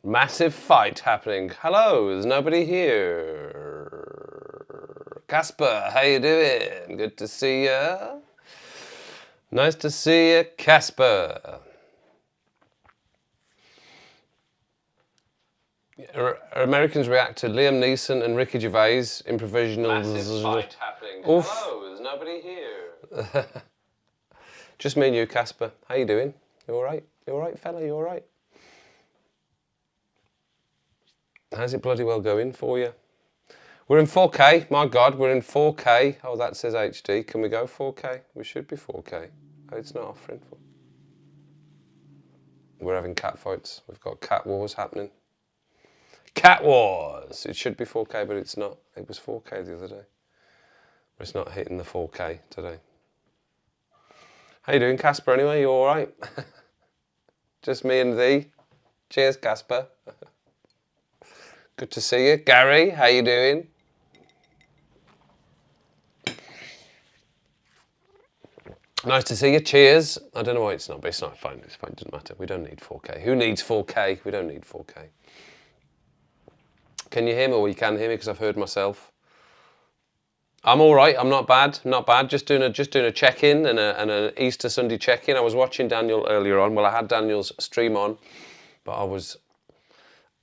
Massive fight happening. Hello, there's nobody here. Casper, how you doing? Good to see ya. Nice to see you, Casper. Americans react to Liam Neeson and Ricky Gervais in provisional. Massive fight happening. Oof. Hello, there's nobody here. Just me and you, Casper. How you doing? You all right? You all right, fella? You all right? How's it bloody well going for you? We're in 4K. My God, we're in 4K. Oh, that says HD. Can we go 4K? We should be 4K. Oh, it's not offering. We're having cat fights. We've got cat wars happening. Cat wars! It should be 4K, but it's not. It was 4K the other day. But it's not hitting the 4K today. How you doing, Casper, anyway? You all right? Just me and thee. Cheers, Casper. Good to see you. Gary, how you doing? Nice to see you. Cheers. I don't know why it's not, but it's not fine. It's fine. It doesn't matter. We don't need 4K. Who needs 4K? We don't need 4K. Can you hear me? Well, you can hear me because I've heard myself. I'm all right. I'm not bad. Not bad. Just doing a check-in and an Easter Sunday check-in. I was watching Daniel earlier on. Well, I had Daniel's stream on, but I was.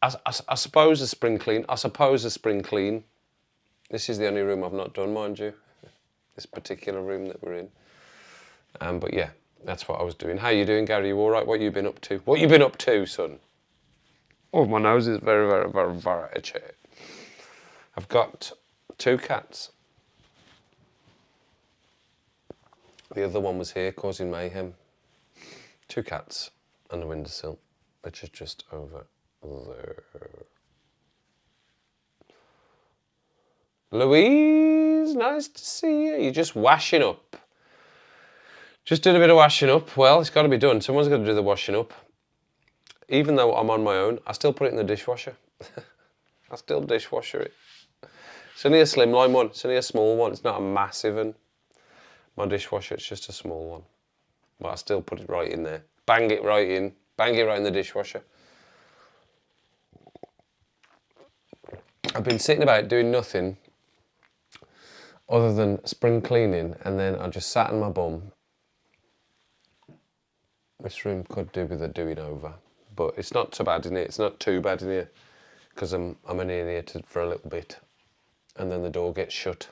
I suppose a spring clean. This is the only room I've not done, mind you. This particular room that we're in. But yeah, that's what I was doing. How you doing, Gary? You all right? What you been up to? What you been up to, son? Oh, my nose is very, very, very, very itchy. I've got 2 cats. The other one was here causing mayhem. 2 cats and a windowsill, which is just over there. Louise, nice to see you. You're just washing up. Just doing a bit of washing up. Well, it's got to be done. Someone's got to do the washing up. Even though I'm on my own, I still put it in the dishwasher. I still dishwasher it. It's only a slimline one. It's only a small one. It's not a massive one. My dishwasher, it's just a small one. But I still put it right in there. Bang it right in. Bang it right in the dishwasher. I've been sitting about doing nothing other than spring cleaning, and then I just sat on my bum. This room could do with a doing over, but it's not so bad in here. It's not too bad in here because I'm in here for a little bit, and then the door gets shut.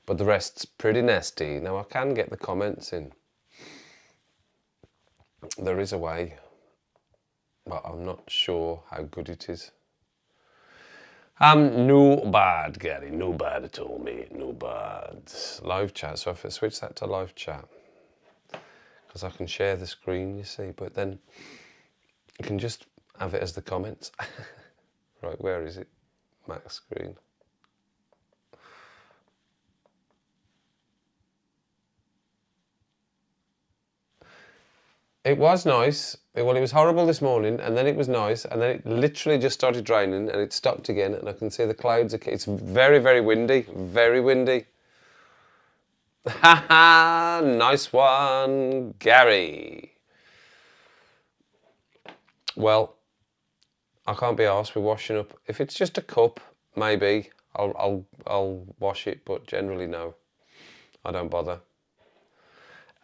But the rest's pretty nasty. Now I can get the comments in. There is a way, but I'm not sure how good it is. I'm no bad, Gary. No bad at all, mate. No bad. Live chat. So if I switch that to live chat, because I can share the screen, you see, but then you can just have it as the comments. Right, where is it? Max screen. It was nice. Well, it was horrible this morning, and then it was nice, and then it literally just started raining, and it stopped again, and I can see the clouds. It's very, very windy. Very windy. Ha ha! Nice one, Gary. Well, I can't be arsed with washing up. If it's just a cup, maybe I'll wash it, but generally no. I don't bother.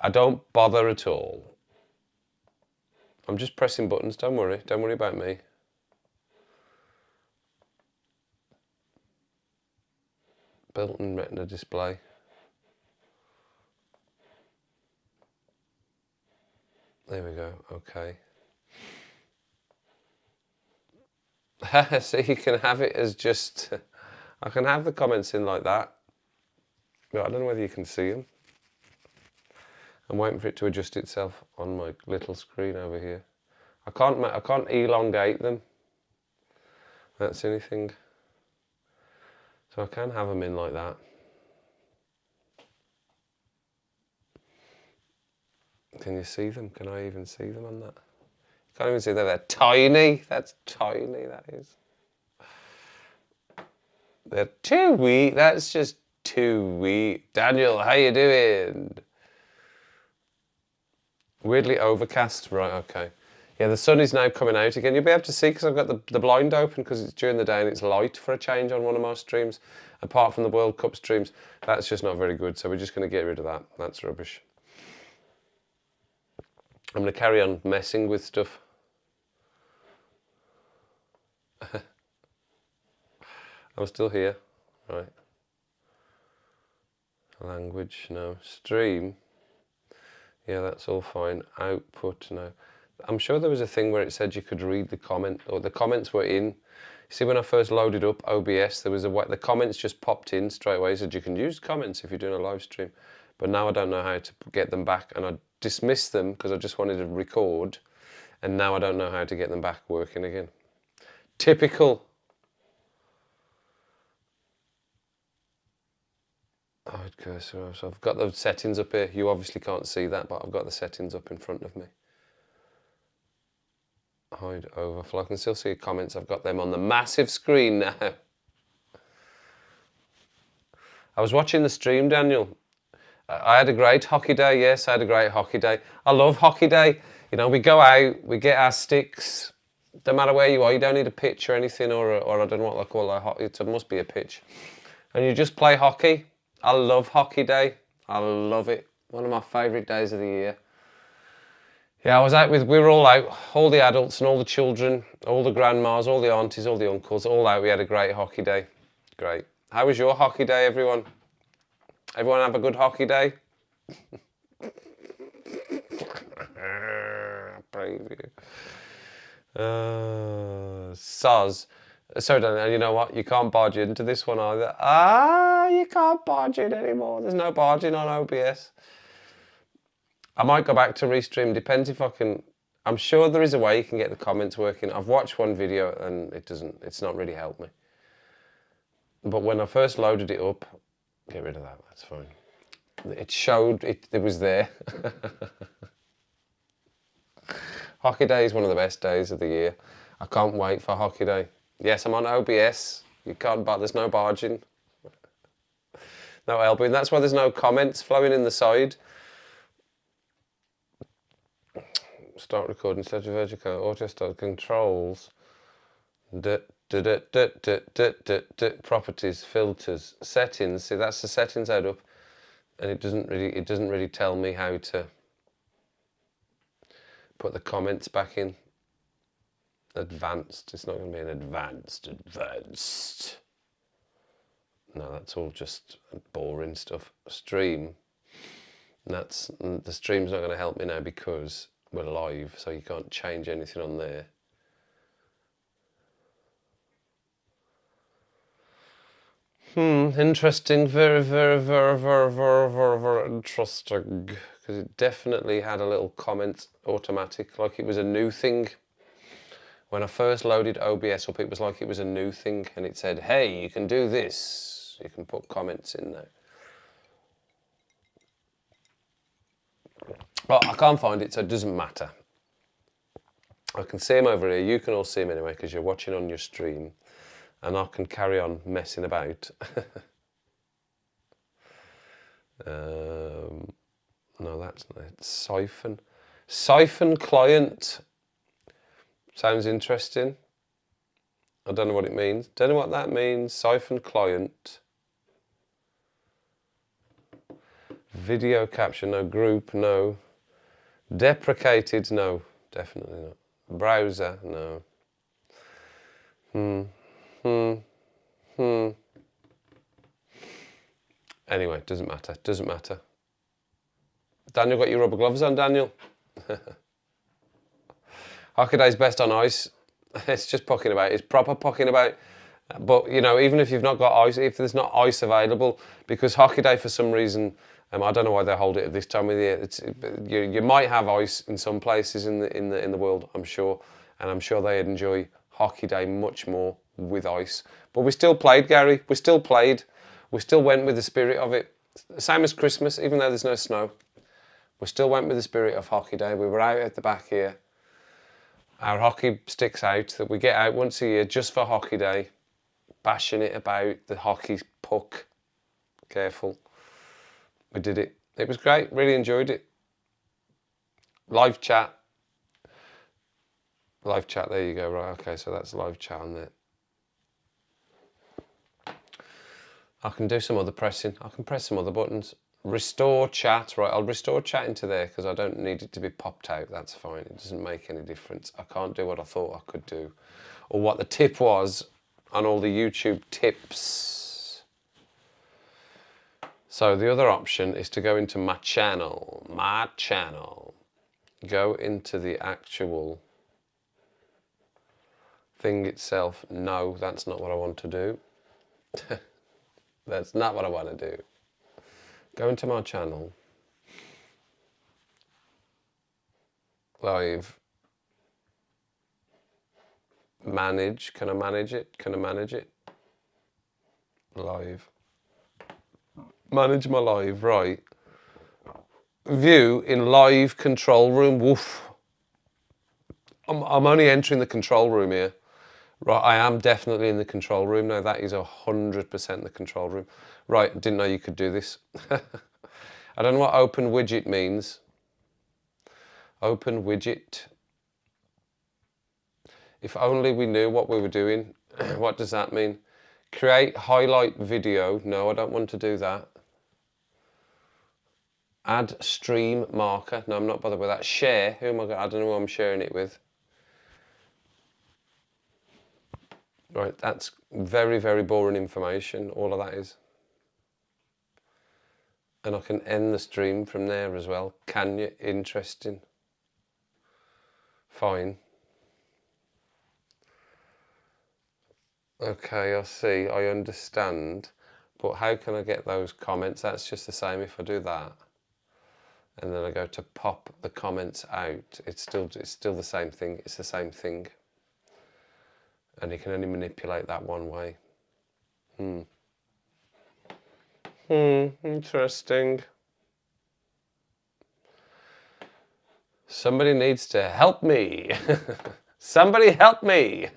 I don't bother at all. I'm just pressing buttons, don't worry. Don't worry about me. Built-in retina display. There we go, okay. So you can have it as just, I can have the comments in like that. But I don't know whether you can see them. I'm waiting for it to adjust itself on my little screen over here. I can't elongate them. That's anything. So I can have them in like that. Can you see them? Can I even see them on that? Can't even see that. They're tiny. That's tiny, that is. They're too wee. That's just too wee. Daniel, how you doing? Weirdly overcast. Right, okay. Yeah, the sun is now coming out again. You'll be able to see because I've got the blind open because it's during the day and it's light for a change on one of my streams. Apart from the World Cup streams, that's just not very good. So we're just going to get rid of that. That's rubbish. I'm going to carry on messing with stuff. I'm still here, right? Language, no. Stream, yeah, that's all fine. Output, no. I'm sure there was a thing where it said you could read the comment, or the comments were in. See, when I first loaded up OBS, there was the comments just popped in straight away. It said you can use comments if you're doing a live stream. But now I don't know how to get them back, and I dismissed them because I just wanted to record, and now I don't know how to get them back working again. Typical. Hide cursor. So I've got the settings up here. You obviously can't see that, but I've got the settings up in front of me. Hide overflow. I can still see comments. I've got them on the massive screen now. I was watching the stream, Daniel. I had a great hockey day. Yes, I had a great hockey day. I love hockey day. You know, we go out, we get our sticks. No matter where you are, you don't need a pitch or anything, or I don't know what they call that. It must be a pitch. And you just play hockey. I love hockey day. I love it. One of my favourite days of the year. Yeah, we were all out, all the adults and all the children, all the grandmas, all the aunties, all the uncles, all out. We had a great hockey day. Great. How was your hockey day, everyone? Everyone have a good hockey day? Soz. Sorry, Daniel, you know what? You can't barge into this one either. You can't barge in anymore. There's no barging on OBS. I might go back to restream. Depends if I can. I'm sure there is a way you can get the comments working. I've watched one video and it's not really helped me. But when I first loaded it up, get rid of that, that's fine. It showed, it was there. Hockey day is one of the best days of the year. I can't wait for hockey day. Yes, I'm on OBS. You can't, but there's no barging. No elbowing. That's why there's no comments flowing in the side. Start recording, set of vertical, auto start controls. Properties, filters, settings. See, that's the settings out up, and it doesn't really tell me how to put the comments back in. Advanced. It's not going to be an advanced. No, that's all just boring stuff. Stream. The stream's not going to help me now because we're live, so you can't change anything on there. Interesting, very interesting, because it definitely had a little comment automatic, like it was a new thing. When I first loaded OBS up, it was like it was a new thing, and it said, hey, you can do this, you can put comments in there. But I can't find it, so it doesn't matter. I can see him over here, you can all see him anyway, because you're watching on your stream. And I can carry on messing about. No, that's not it. Siphon. Siphon client. Sounds interesting. I don't know what it means. Don't know what that means. Siphon client. Video capture, no. Group, no. Deprecated, no. Definitely not. Browser, no. Anyway, doesn't matter. Doesn't matter. Daniel, got your rubber gloves on, Daniel? Hockey day's best on ice. It's just pucking about. It's proper pucking about. But, you know, even if you've not got ice, if there's not ice available, because hockey day for some reason, I don't know why they hold it at this time of the year. You might have ice in some places in the world, I'm sure, and I'm sure they'd enjoy hockey day much more with ice. But we still played, Gary. We still played. We still went with the spirit of it. Same as Christmas, even though there's no snow. We still went with the spirit of hockey day. We were out at the back here. Our hockey sticks out that we get out once a year just for hockey day. Bashing it about the hockey puck. Careful. We did it. It was great. Really enjoyed it. Live chat. Live chat, there you go. Right, okay, so that's live chat on there. I can do some other pressing. I can press some other buttons. Restore chat. Right, I'll restore chat into there because I don't need it to be popped out. That's fine. It doesn't make any difference. I can't do what I thought I could do. Or what the tip was on all the YouTube tips. So the other option is to go into my channel. My channel. Go into the actual thing itself. No, that's not what I want to do. That's not what I want to do. Go into my channel. Live. Manage. Can I manage it? Can I manage it? Live. Manage my live. Right. View in live control room. Woof. I'm only entering the control room here. Right, I am definitely in the control room now. That is 100% the control room. Right, didn't know you could do this. I don't know what open widget means. Open widget. If only we knew what we were doing. What does that mean? Create highlight video. No, I don't want to do that. Add stream marker. No, I'm not bothered with that. Share. Who am I? I don't know who I'm sharing it with. Right, that's very, very boring information, all of that is. And I can end the stream from there as well. Can you? Interesting. Fine. Okay, I see, I understand. But how can I get those comments? That's just the same if I do that. And then I go to pop the comments out. It's still the same thing. It's the same thing. And you can only manipulate that one way. Interesting. Somebody needs to help me. Somebody help me.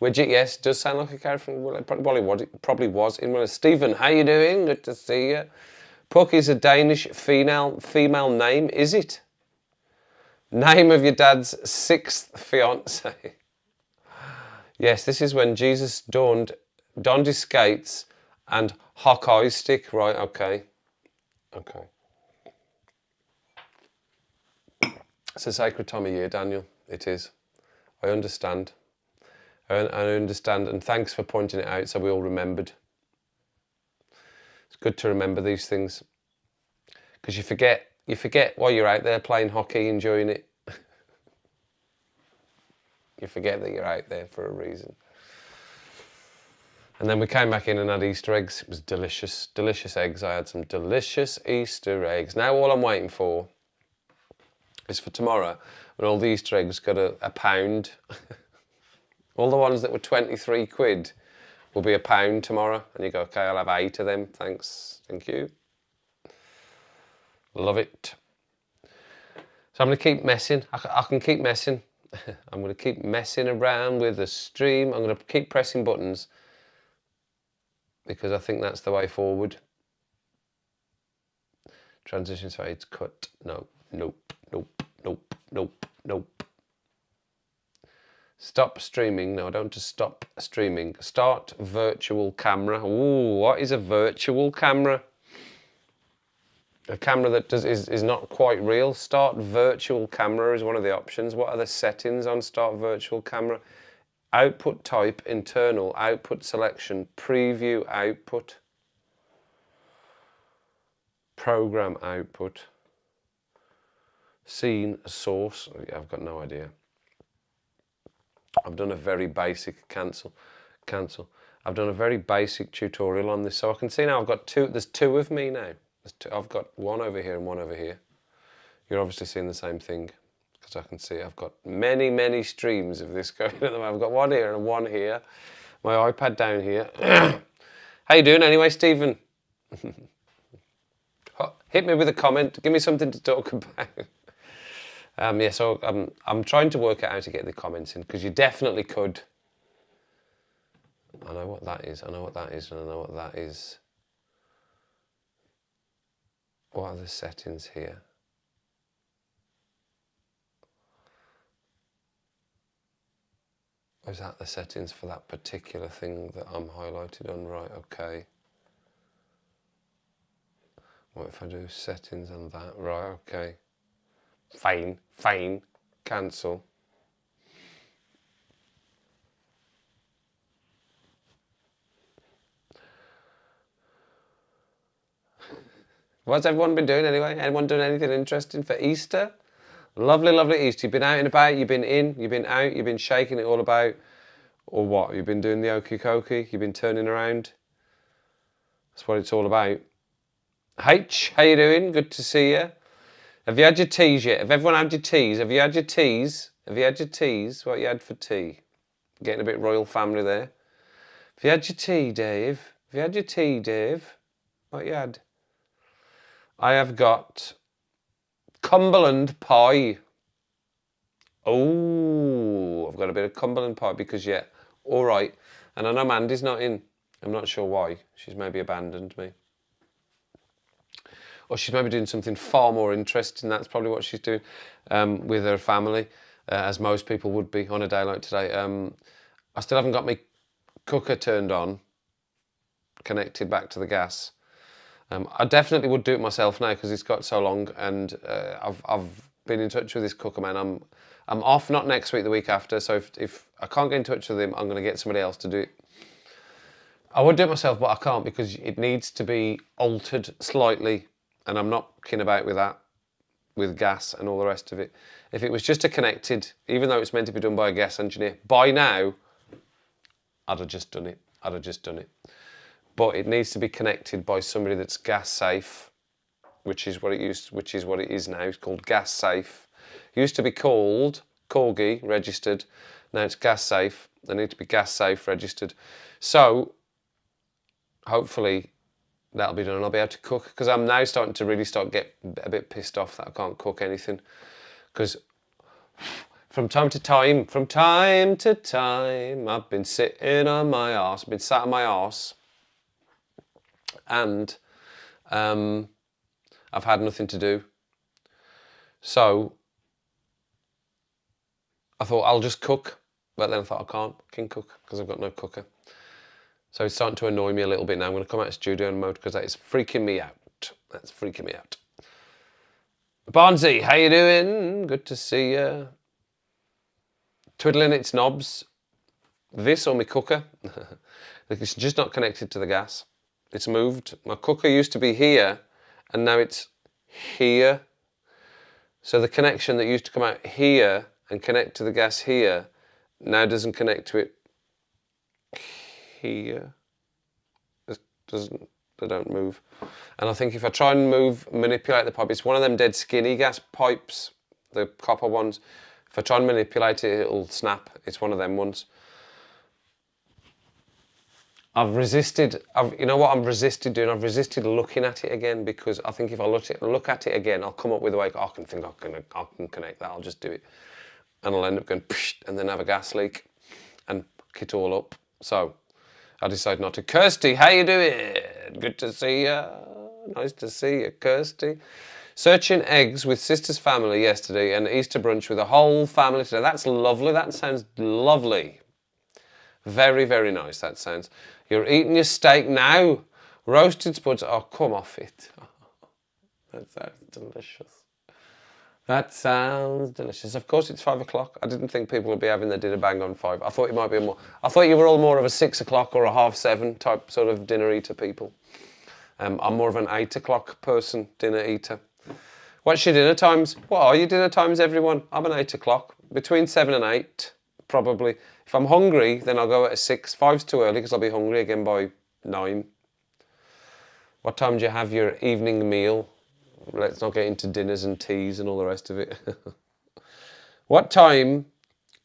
Widget, yes, does sound like a character from Well, it probably was in one of Stephen, how you doing? Good to see you. Puck is a Danish female name, is it? Name of your dad's 6th fiance. Yes, this is when Jesus donned his skates and Hawkeye stick. Right, okay. Okay. It's a sacred time of year, Daniel. It is. I understand. I understand, and thanks for pointing it out so we all remembered. It's good to remember these things. Because you forget while you're out there playing hockey, enjoying it. You forget that you're out there for a reason. And then we came back in and had Easter eggs. It was delicious, delicious eggs. I had some delicious Easter eggs. Now all I'm waiting for is for tomorrow when all the Easter eggs got a pound. All the ones that were 23 quid will be £1 tomorrow. And you go, okay, I'll have 8 of them. Thanks. Thank you. Love it. So I'm going to keep messing. I can keep messing. I'm going to keep messing around with the stream. I'm going to keep pressing buttons because I think that's the way forward. Transition fades, cut. No, nope, nope, nope, nope, nope. Stop streaming. No, I don't want to stop streaming. Start virtual camera. Ooh, what is a virtual camera? A camera that is not quite real. Start virtual camera is one of the options. What are the settings on start virtual camera? Output type, internal, output selection, preview output, program output, scene source. I've got no idea. I've done a very basic cancel. I've done a very basic tutorial on this, so I can see now I've got two. There's 2 of me now. I've got one over here and one over here. You're obviously seeing the same thing because I can see I've got many streams of this going at the moment. I've got one here and one here. My iPad down here. How you doing anyway, Stephen? Hit me with a comment. Give me something to talk about. Yeah, so I'm trying to work out how to get the comments in because you definitely could. I know what that is. I know what that is, and I know what that is. What are the settings here? Or is that the settings for that particular thing that I'm highlighted on? Right, okay. What if I do settings on that? Right, okay. Fine, cancel. What's everyone been doing anyway? Anyone doing anything interesting for Easter? Lovely, lovely Easter. You've been out and about, you've been in, you've been out, you've been shaking it all about. Or what? You've been doing the okey cokey, you've been turning around. That's what it's all about. H, how you doing? Good to see you. Have you had your teas yet? Have everyone had your teas? Have you had your teas? Have you had your teas? What you had for tea? Getting a bit royal family there. Have you had your tea, Dave? Have you had your tea, Dave? What you had? I have got Cumberland pie. Oh, I've got a bit of Cumberland pie because, yeah, all right. And I know Mandy's not in. I'm not sure why. She's maybe abandoned me. Or she's maybe doing something far more interesting. That's probably what she's doing with her family, as most people would be on a day like today. I still haven't got my cooker turned on, connected back to the gas. I definitely would do it myself now because it's got so long, and I've been in touch with this cooker man. I'm off not next week, the week after. So if I can't get in touch with him, I'm going to get somebody else to do it. I would do it myself, but I can't because it needs to be altered slightly, and I'm not keen about with that, with gas and all the rest of it. If it was just a connected, even though it's meant to be done by a gas engineer, by now, I'd have just done it. But it needs to be connected by somebody that's gas safe, which is what it is now. It's called gas safe. It used to be called Corgi registered. Now it's gas safe. They need to be gas safe registered. So hopefully that'll be done and I'll be able to cook, because I'm now starting to really get a bit pissed off that I can't cook anything, because from time to time, I've been sitting on my arse, been sat on my arse, and I've had nothing to do. So I thought I'll just cook, but then I thought I can't cook because I've got no cooker. So it's starting to annoy me a little bit now. I'm going to come out of studio mode because that is freaking me out. That's freaking me out. Barnsey, how you doing? Good to see you. Twiddling its knobs. This or my cooker. It's just not connected to the gas. It's moved. My cooker used to be here and now it's here. So the connection that used to come out here and connect to the gas here now doesn't connect to it here. They don't move. And I think if I try and manipulate the pipe, it's one of them dead skinny gas pipes, the copper ones. If I try and manipulate it, it'll snap. It's one of them ones. I've resisted, you know what I've resisted doing? I've resisted looking at it again, because I think if I look at it again, I'll come up with a way, I can connect that, I'll just do it. And I'll end up going, psh, and then have a gas leak and fuck it all up. So I decided not to. Kirsty, how you doing? Good to see you. Nice to see you, Kirsty. Searching eggs with sister's family yesterday and Easter brunch with the whole family today. That's lovely. That sounds lovely. Very, very nice, that sounds. You're eating your steak now. Roasted spuds. Oh, come off it. That sounds delicious. That sounds delicious. Of course, it's 5 o'clock. I didn't think people would be having their dinner bang on 5. I thought it might be more. I thought you were all more of a 6 o'clock or a 7:30 type sort of dinner eater people. I'm more of an 8 o'clock person, dinner eater. What's your dinner times? What are your dinner times, everyone? I'm an 8 o'clock. Between 7 and 8, probably. If I'm hungry, then I'll go at a 6. 5's too early because I'll be hungry again by 9. What time do you have your evening meal? Let's not get into dinners and teas and all the rest of it. What time,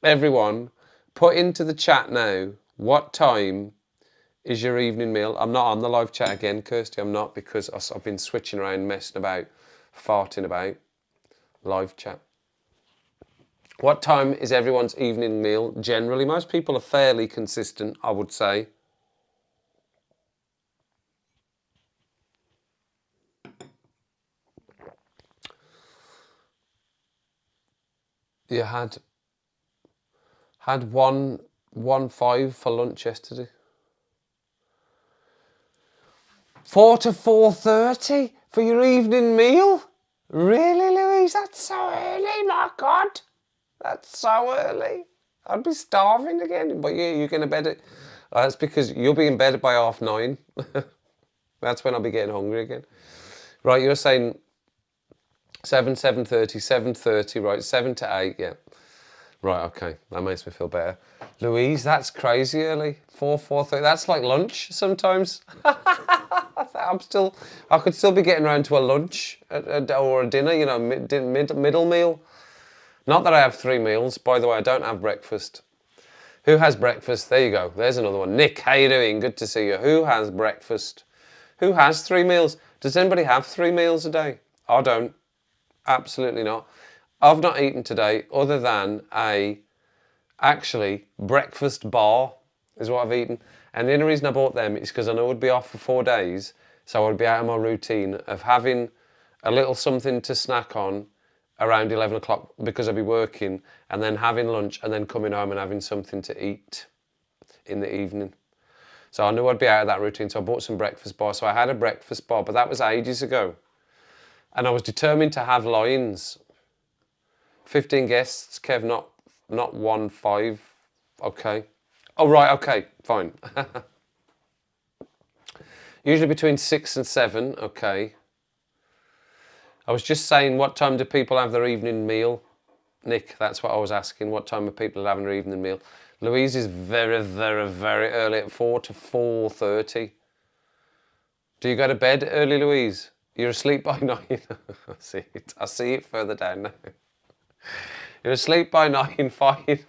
everyone, put into the chat now, what time is your evening meal? I'm not on the live chat again, Kirsty, I'm not, because I've been switching around, messing about, farting about. Live chat. What time is everyone's evening meal? Generally, most people are fairly consistent, I would say. You had one 1.5 for lunch yesterday. 4 to 4:30 for your evening meal? Really, Louise? That's so early, my God. That's so early. I'd be starving again. But you're going to bed at... that's because you'll be in bed by 9:30. That's when I'll be getting hungry again. Right, you're saying 7:30, 7:30, right, 7 to 8, yeah. Right, okay, that makes me feel better. Louise, that's crazy early. 4:30, that's like lunch sometimes. I could still be getting around to a lunch or a dinner, you know, middle meal. Not that I have 3 meals. By the way, I don't have breakfast. Who has breakfast? There you go. There's another one. Nick, how you doing? Good to see you. Who has breakfast? Who has 3 meals? Does anybody have 3 meals a day? I don't. Absolutely not. I've not eaten today other than actually breakfast bar is what I've eaten. And the only reason I bought them is because I know I'd be off for 4 days. So I'd be out of my routine of having a little something to snack on around 11 o'clock because I'd be working, and then having lunch and then coming home and having something to eat in the evening. So I knew I'd be out of that routine, so I bought some breakfast bar. So I had a breakfast bar, but that was ages ago. And I was determined to have lines. 15 guests, Kev, not 1.5. Okay. Oh, right, okay, fine. Usually between 6 and 7, okay. I was just saying, what time do people have their evening meal? Nick, that's what I was asking. What time are people having their evening meal? Louise is very, very, very early at 4 to 4:30. Do you go to bed early, Louise? You're asleep by 9. I see it further down now. You're asleep by 9, fine.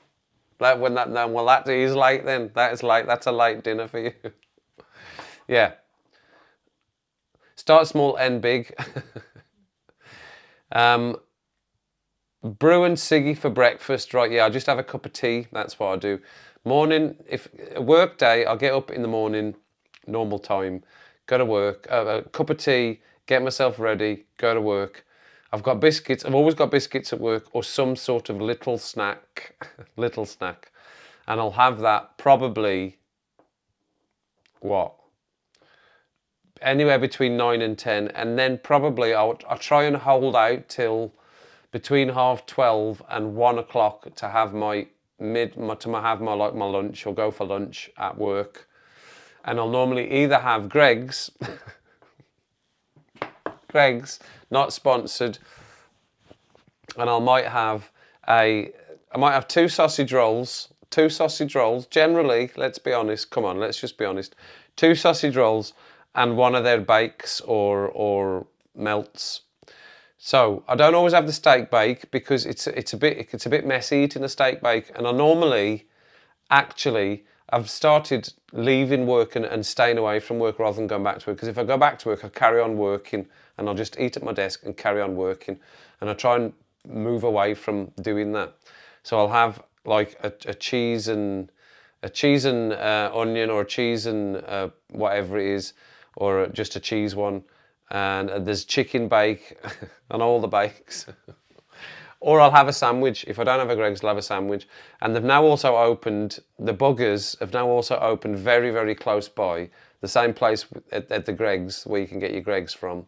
That is late then. That is late. That's a late dinner for you. Yeah. Start small, end big. Brew and ciggy for breakfast, right? Yeah, I just have a cup of tea. That's what I do. Morning, if a work day, I'll get up in the morning, normal time, go to work, a cup of tea, get myself ready, go to work. I've got biscuits. I've always got biscuits at work or some sort of little snack, and I'll have that probably what? Anywhere between 9 and 10, and then probably I'll try and hold out till between 12:30 and 1 o'clock to have my lunch or go for lunch at work. And I'll normally either have Greggs, not sponsored, and I might have 2 sausage rolls. 2 sausage rolls, generally, let's be honest, come on, let's just be honest. 2 sausage rolls and one of their bakes or melts. So I don't always have the steak bake because it's a bit messy eating a steak bake, and I normally I've started leaving work and staying away from work rather than going back to work, because if I go back to work I carry on working and I'll just eat at my desk and carry on working, and I try and move away from doing that. So I'll have like a cheese and onion, or a cheese and whatever it is, or just a cheese one, and there's chicken bake and all the bakes. Or I'll have a sandwich. If I don't have a Greggs, I'll have a sandwich. And they've now also opened, the Buggers have now also opened very, very close by, the same place at the Greggs where you can get your Greggs from.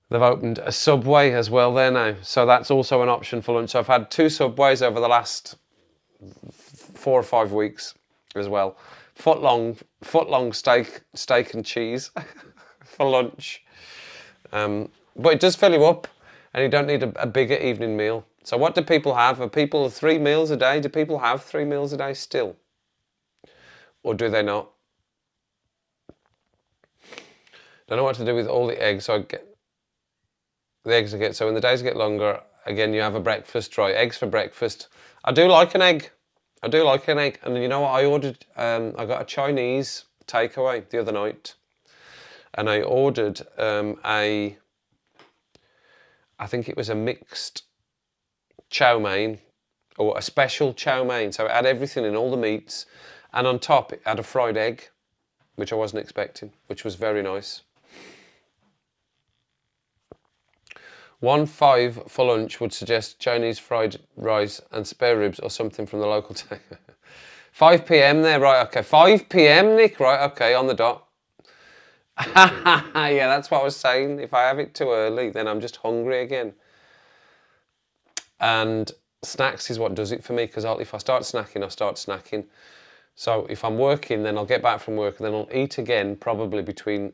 They've opened a Subway as well there now, so that's also an option for lunch. So I've had 2 Subways over the last 4 or 5 weeks as well. Foot long steak and cheese for lunch. But it does fill you up, and you don't need a bigger evening meal. So what do people have? Are people 3 meals a day? Do people have 3 meals a day still? Or do they not? Don't know what to do with all the eggs. So I get the eggs I get. So when the days get longer, again, you have a breakfast, right? Eggs for breakfast. I do like an egg. And you know what? I ordered, I got a Chinese takeaway the other night. And I ordered I think it was a mixed chow mein, or a special chow mein. So it had everything in, all the meats. And on top, it had a fried egg, which I wasn't expecting, which was very nice. 1.5 for lunch would suggest Chinese fried rice and spare ribs or something from the local town. 5 p.m. there, right? Okay, 5 p.m. Nick, right? Okay, on the dot. Yeah, that's what I was saying. If I have it too early, then I'm just hungry again. And snacks is what does it for me, because if I start snacking, I start snacking. So if I'm working, then I'll get back from work and then I'll eat again, probably between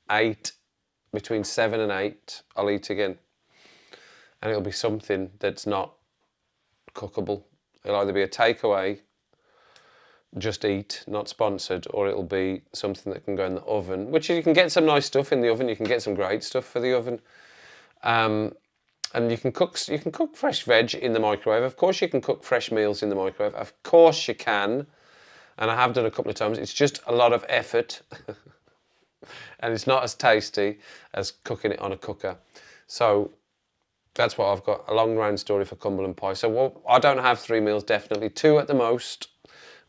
7 and 8, I'll eat again. And it'll be something that's not cookable. It'll either be a takeaway, just eat, not sponsored, or it'll be something that can go in the oven, which you can get some nice stuff in the oven. You can get some great stuff for the oven. And you can cook fresh veg in the microwave. Of course you can cook fresh meals in the microwave. Of course you can. And I have done a couple of times. It's just a lot of effort. And it's not as tasty as cooking it on a cooker. So that's what I've got. A long round story for Cumberland pie. So I don't have 3 meals, definitely 2 at the most,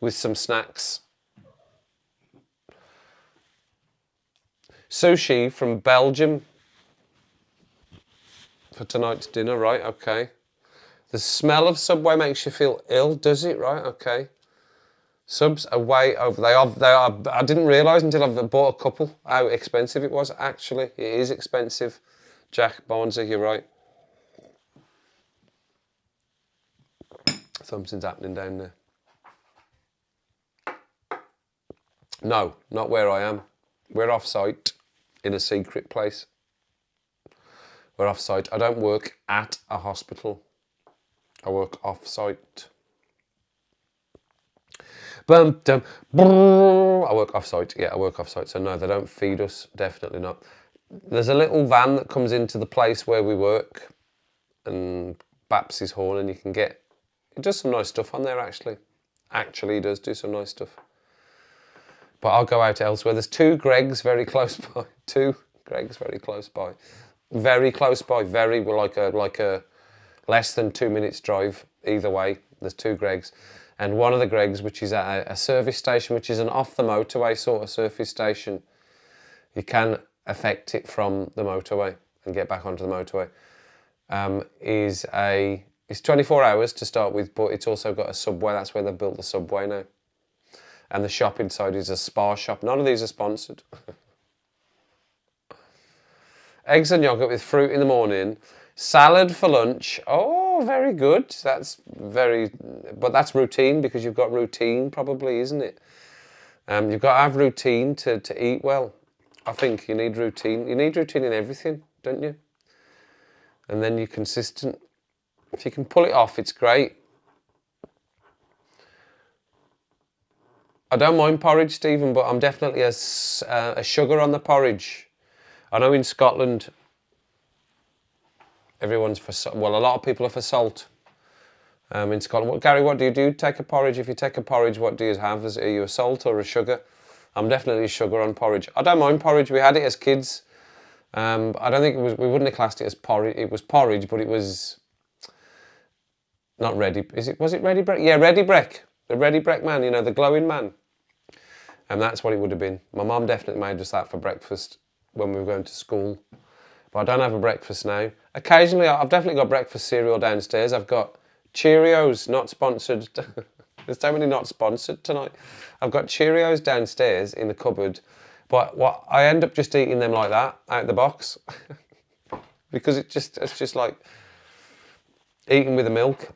with some snacks. Sushi from Belgium for tonight's dinner, right? Okay. The smell of Subway makes you feel ill, does it? Right? Okay. Subs are way over. They are. I didn't realise until I've bought a couple how expensive it was. Actually, it is expensive. Jack Barnsley, you're right. Something's happening down there. No, not where I am. We're off site in a secret place. We're off site. I don't work at a hospital. I work off site. I work off site. Yeah, I work off site. So no, they don't feed us. Definitely not. There's a little van that comes into the place where we work and baps his horn, and you can get. It does some nice stuff on there actually. Actually, it does do some nice stuff. But I'll go out elsewhere. There's 2 Gregs very close by. 2 Gregs very close by. Very close by. Very like a less than 2 minutes drive either way. There's 2 Gregs. And one of the Gregs, which is at a service station, which is an off the motorway sort of service station, you can affect it from the motorway and get back onto the motorway. It's 24 hours to start with, but it's also got a Subway. That's where they've built the Subway now. And the shop inside is a spa shop. None of these are sponsored. Eggs and yogurt with fruit in the morning. Salad for lunch. Oh, very good. But that's routine because you've got routine probably, isn't it? You've got to have routine to eat well. I think you need routine. You need routine in everything, don't you? And then you're consistent. If you can pull it off, it's great. I don't mind porridge, Stephen, but I'm definitely a sugar on the porridge. I know in Scotland, everyone's for salt. Well, a lot of people are for salt. In Scotland, Gary, what do you do? Take a porridge. If you take a porridge, what do you have? Are you a salt or a sugar? I'm definitely a sugar on porridge. I don't mind porridge. We had it as kids. I don't think it was. We wouldn't have classed it as porridge. It was porridge, but it was not ready. Was it Ready Brek? Yeah, Ready Brek. The Ready Brek man. You know, the glowing man. And that's what it would have been. My mum definitely made us that for breakfast when we were going to school. But I don't have a breakfast now. Occasionally, I've definitely got breakfast cereal downstairs. I've got Cheerios, not sponsored. There's so many not sponsored tonight. I've got Cheerios downstairs in the cupboard, but I end up just eating them like that, out the box. Because it's just like eating with the milk.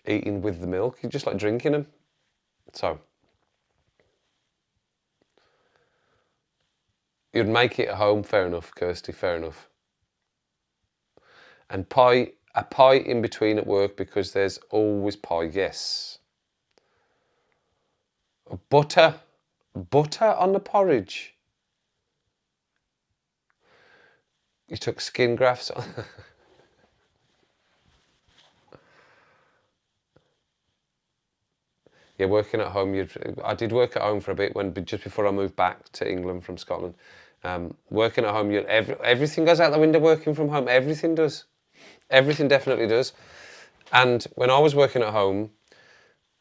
Eating with the milk, you just like drinking them. So, you'd make it at home, fair enough, Kirsty, fair enough. And a pie in between at work because there's always pie, yes. Butter on the porridge. You took skin grafts on. Yeah, working at home. I did work at home for a bit just before I moved back to England from Scotland. Working at home, everything goes out the window. Working from home, everything does. Everything definitely does. And when I was working at home,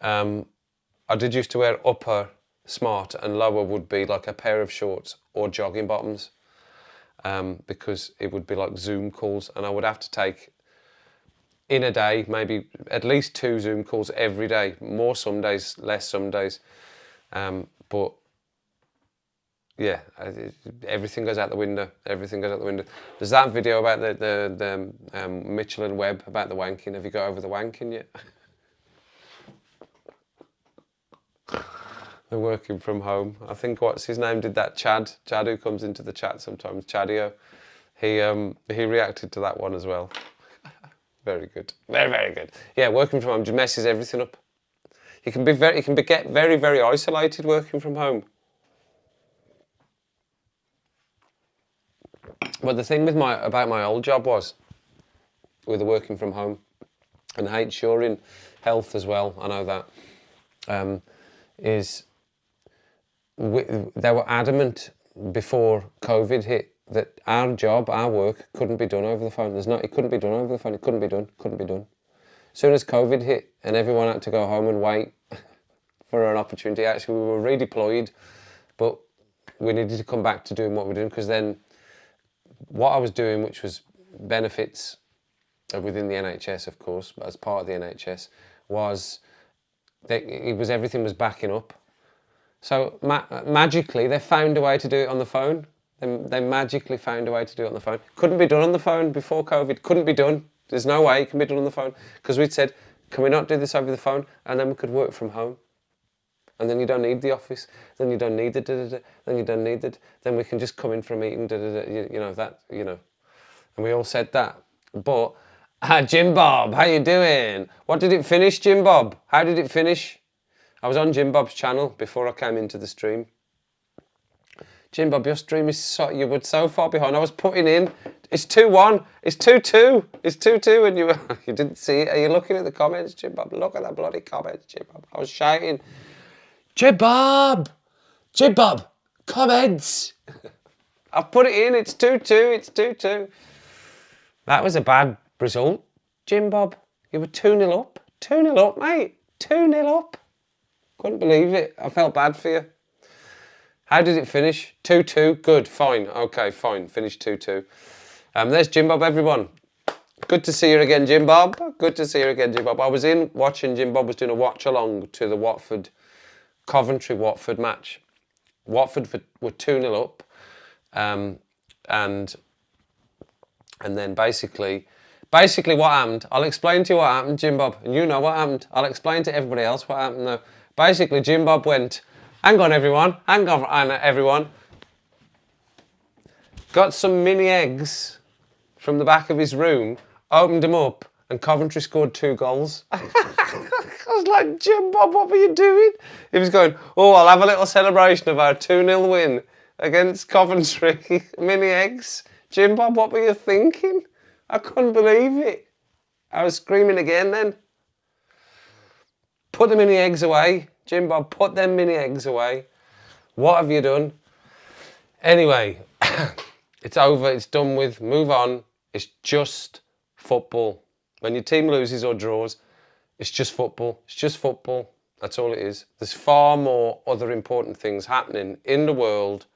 I did used to wear upper smart and lower would be like a pair of shorts or jogging bottoms, because it would be like Zoom calls, and I would have to take in a day, maybe at least 2 Zoom calls every day. More some days, less some days. But yeah, everything goes out the window. Everything goes out the window. There's that video about the Mitchell and Webb about the wanking. Have you got over the wanking yet? They're working from home. I think what's his name did that. Chad who comes into the chat sometimes. Chadio. He reacted to that one as well. Very good. Very, very good. Yeah, working from home just messes everything up. You can get very, very isolated working from home. But the thing about my old job was, with the working from home, and ensuring health as well, I know that, they were adamant before COVID hit that our job, our work, couldn't be done over the phone. It couldn't be done over the phone. It couldn't be done. As soon as COVID hit and everyone had to go home and wait for an opportunity, actually we were redeployed, but we needed to come back to doing what we're doing, because then what I was doing, which was benefits within the NHS, of course, as part of the NHS, was everything was backing up. So magically, they found a way to do it on the phone. They magically found a way to do it on the phone. Couldn't be done on the phone before COVID. Couldn't be done. There's no way it can be done on the phone, because we'd said, can we not do this over the phone? And then we could work from home. And then you don't need the office. Then you don't need the da-da-da. Then you don't need it. Then we can just come in for a meeting, da-da-da. You know. And we all said that. But, Jim Bob, how you doing? What did it finish, Jim Bob? How did it finish? I was on Jim Bob's channel before I came into the stream. Jim Bob, your stream is you were so far behind. I was putting in, it's 2-1, it's 2-2, it's 2-2, and you didn't see it. Are you looking at the comments, Jim Bob? Look at that bloody comments, Jim Bob. I was shouting, Jim Bob, comments. I've put it in, it's 2-2, it's 2-2. That was a bad result, Jim Bob. You were 2-0 up. 2-0 up, mate. 2-0 up. Couldn't believe it. I felt bad for you. How did it finish? 2-2. Good. Fine. Okay, fine. Finished 2-2. There's Jim Bob, everyone. Good to see you again, Jim Bob. Good to see you again, Jim Bob. I was in watching, Jim Bob was doing a watch-along to the Coventry-Watford match. Watford were 2-0 up. And then basically what happened, I'll explain to you what happened, Jim Bob. And you know what happened. I'll explain to everybody else what happened though. Basically, Jim Bob went, hang on everyone, got some mini eggs from the back of his room, opened them up, and Coventry scored 2 goals. I was like, Jim Bob, what were you doing? He was going, oh, I'll have a little celebration of our 2-0 win against Coventry. Mini eggs. Jim Bob, what were you thinking? I couldn't believe it. I was screaming again then. Put the mini eggs away. Jim Bob, put them mini eggs away. What have you done? Anyway, it's over, it's done with, move on. It's just football. When your team loses or draws, it's just football. It's just football. That's all it is. There's far more other important things happening in the world.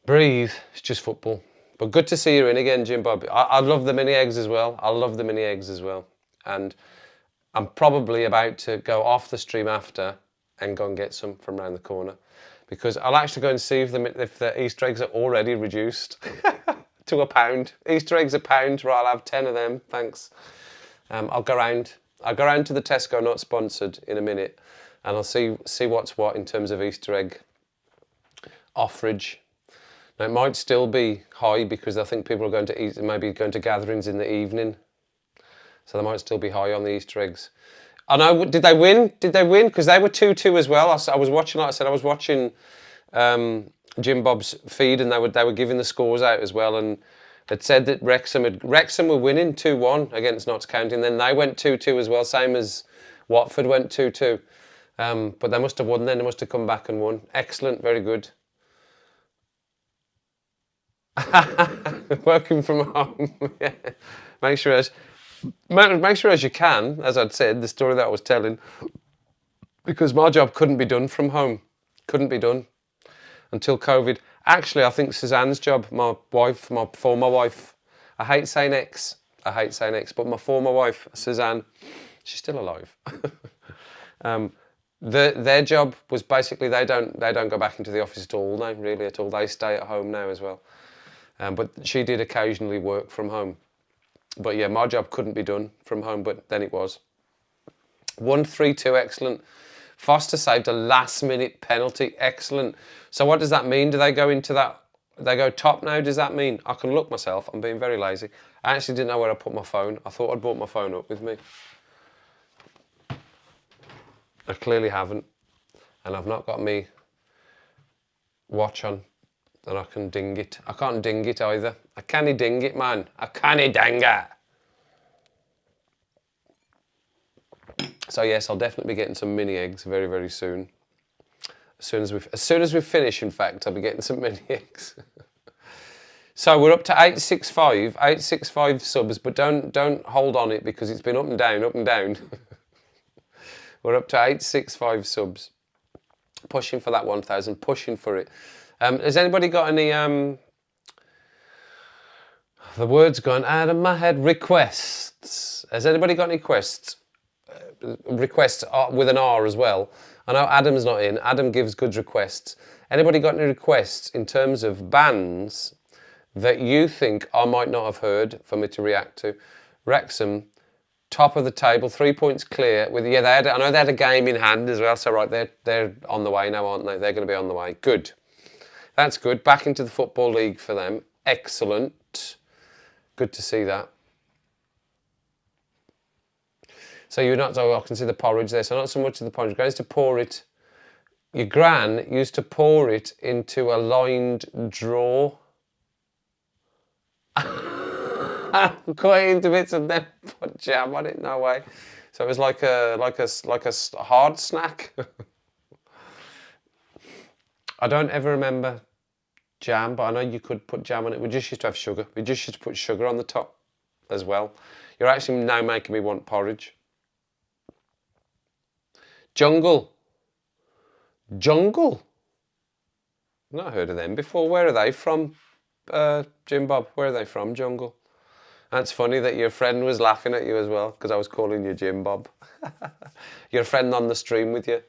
Breathe, it's just football. But good to see you in again, Jim Bob. I love the mini eggs as well. I love the mini eggs as well. And I'm probably about to go off the stream after and go and get some from around the corner, because I'll actually go and see if the Easter eggs are already reduced to £1. Easter eggs £1, right? I'll have 10 of them, thanks. I'll go round to the Tesco, not sponsored, in a minute, and I'll see what's what in terms of Easter egg offerage. Now it might still be high because I think people are going to eat, maybe going to gatherings in the evening. So they might still be high on the Easter eggs. I know, did they win? Because they were 2-2 as well. I was watching, like I said, I was watching Jim Bob's feed, and they were giving the scores out as well, and it said that Wrexham were winning 2-1 against Notts County, and then they went 2-2 as well, same as Watford went 2-2. But they must have won then, they must have come back and won. Excellent, very good. Working from home. Yeah. Make sure as you can, as I'd said, the story that I was telling, because my job couldn't be done from home. Couldn't be done until COVID. Actually, I think Suzanne's job, my former wife, I hate saying ex. I hate saying ex, but my former wife, Suzanne, she's still alive. Their job was basically they don't go back into the office at all now, really at all. They stay at home now as well. But she did occasionally work from home. But yeah, my job couldn't be done from home, but then it was. 1-3-2, excellent. Foster saved a last-minute penalty, excellent. So what does that mean? Do they go into that? They go top now? Does that mean I can look myself? I'm being very lazy. I actually didn't know where I put my phone. I thought I'd brought my phone up with me. I clearly haven't, and I've not got me watch on, and I can ding it. I can't ding it either. I can't ding it, man. I can't ding it. So yes, I'll definitely be getting some mini eggs very, very soon. As soon as we finish, in fact, I'll be getting some mini eggs. So we're up to 865 subs, but don't hold on it because it's been up and down, up and down. We're up to 865 subs. Pushing for that 1,000, pushing for it. Has anybody got any, the word's gone out of my head, requests? Has anybody got any requests? Requests with an R as well. I know Adam's not in. Adam gives good requests. Anybody got any requests in terms of bands that you think I might not have heard for me to react to? Wrexham, top of the table, 3 points clear. With I know they had a game in hand as well. So right, they're on the way now, aren't they? They're going to be on the way. Good. That's good. Back into the Football League for them. Excellent. Good to see that. So you're not, I can see the porridge there, so not so much of the porridge. Gran used to pour it, your gran used to pour it into a lined drawer. Cut it into bits and then put jam on it, no way. So it was like a hard snack. I don't ever remember jam, but I know you could put jam on it. We just used to have sugar. We just used to put sugar on the top as well. You're actually now making me want porridge. Jungle. Jungle? I've not heard of them before. Where are they from, Jim Bob? Where are they from, Jungle? That's funny that your friend was laughing at you as well, because I was calling you Jim Bob. Your friend on the stream with you.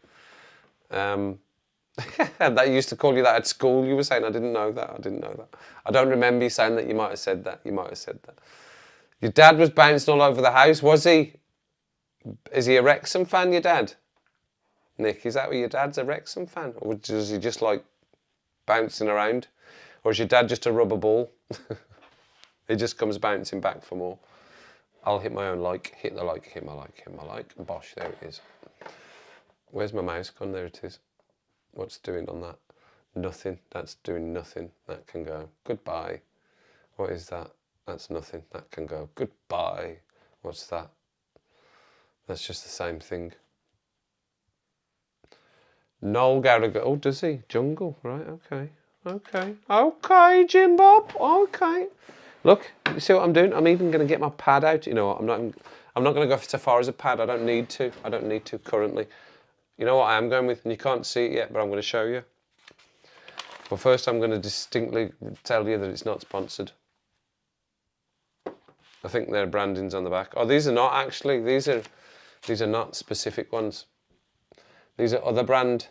That used to call you that at school, you were saying. I didn't know that. I didn't know that. I don't remember you saying that. You might have said that. You might have said that. Your dad was bouncing all over the house, was he? Is he a Wrexham fan, your dad? Nick, is that what your dad's a Wrexham fan? Or does he just like bouncing around? Or is your dad just a rubber ball? He just comes bouncing back for more. I'll hit my own like, hit the like, hit my like, hit my like. Bosh, there it is. Where's my mouse gone? There it is. What's doing on that? Nothing. That's doing nothing. That can go. Goodbye. What is that? That's nothing. That can go. Goodbye. What's that? That's just the same thing. Noel Gallagher. Oh, does he? Jungle. Right, okay. Okay. Okay, Jim Bob. Okay. Look, you see what I'm doing? I'm even going to get my pad out. You know what? I'm not going to go so far as a pad. I don't need to. I don't need to currently. You know what I am going with? And you can't see it yet, but I'm going to show you. But first I'm going to distinctly tell you that it's not sponsored. I think their branding's on the back. Oh, these are not actually. These are not specific ones. These are other brand.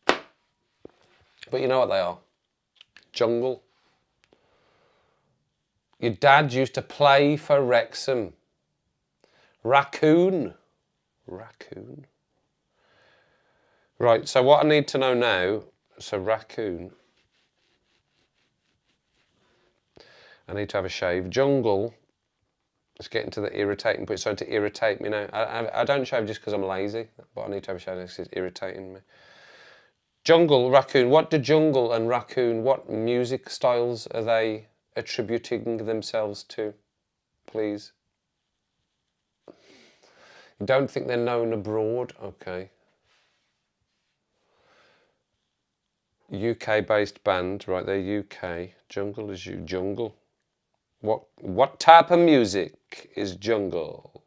But you know what they are? Jungle. Your dad used to play for Wrexham. Raccoon. Raccoon. Right, so what I need to know now, so raccoon. I need to have a shave. Jungle. It's getting to the irritating point. It's starting to irritate me now. I don't shave just because I'm lazy, but I need to have a shave because it's irritating me. Jungle, raccoon. What do jungle and raccoon, what music styles are they attributing themselves to, please? You don't think they're known abroad? Okay. UK-based band, right, they're UK. Jungle is you, jungle. What type of music is jungle?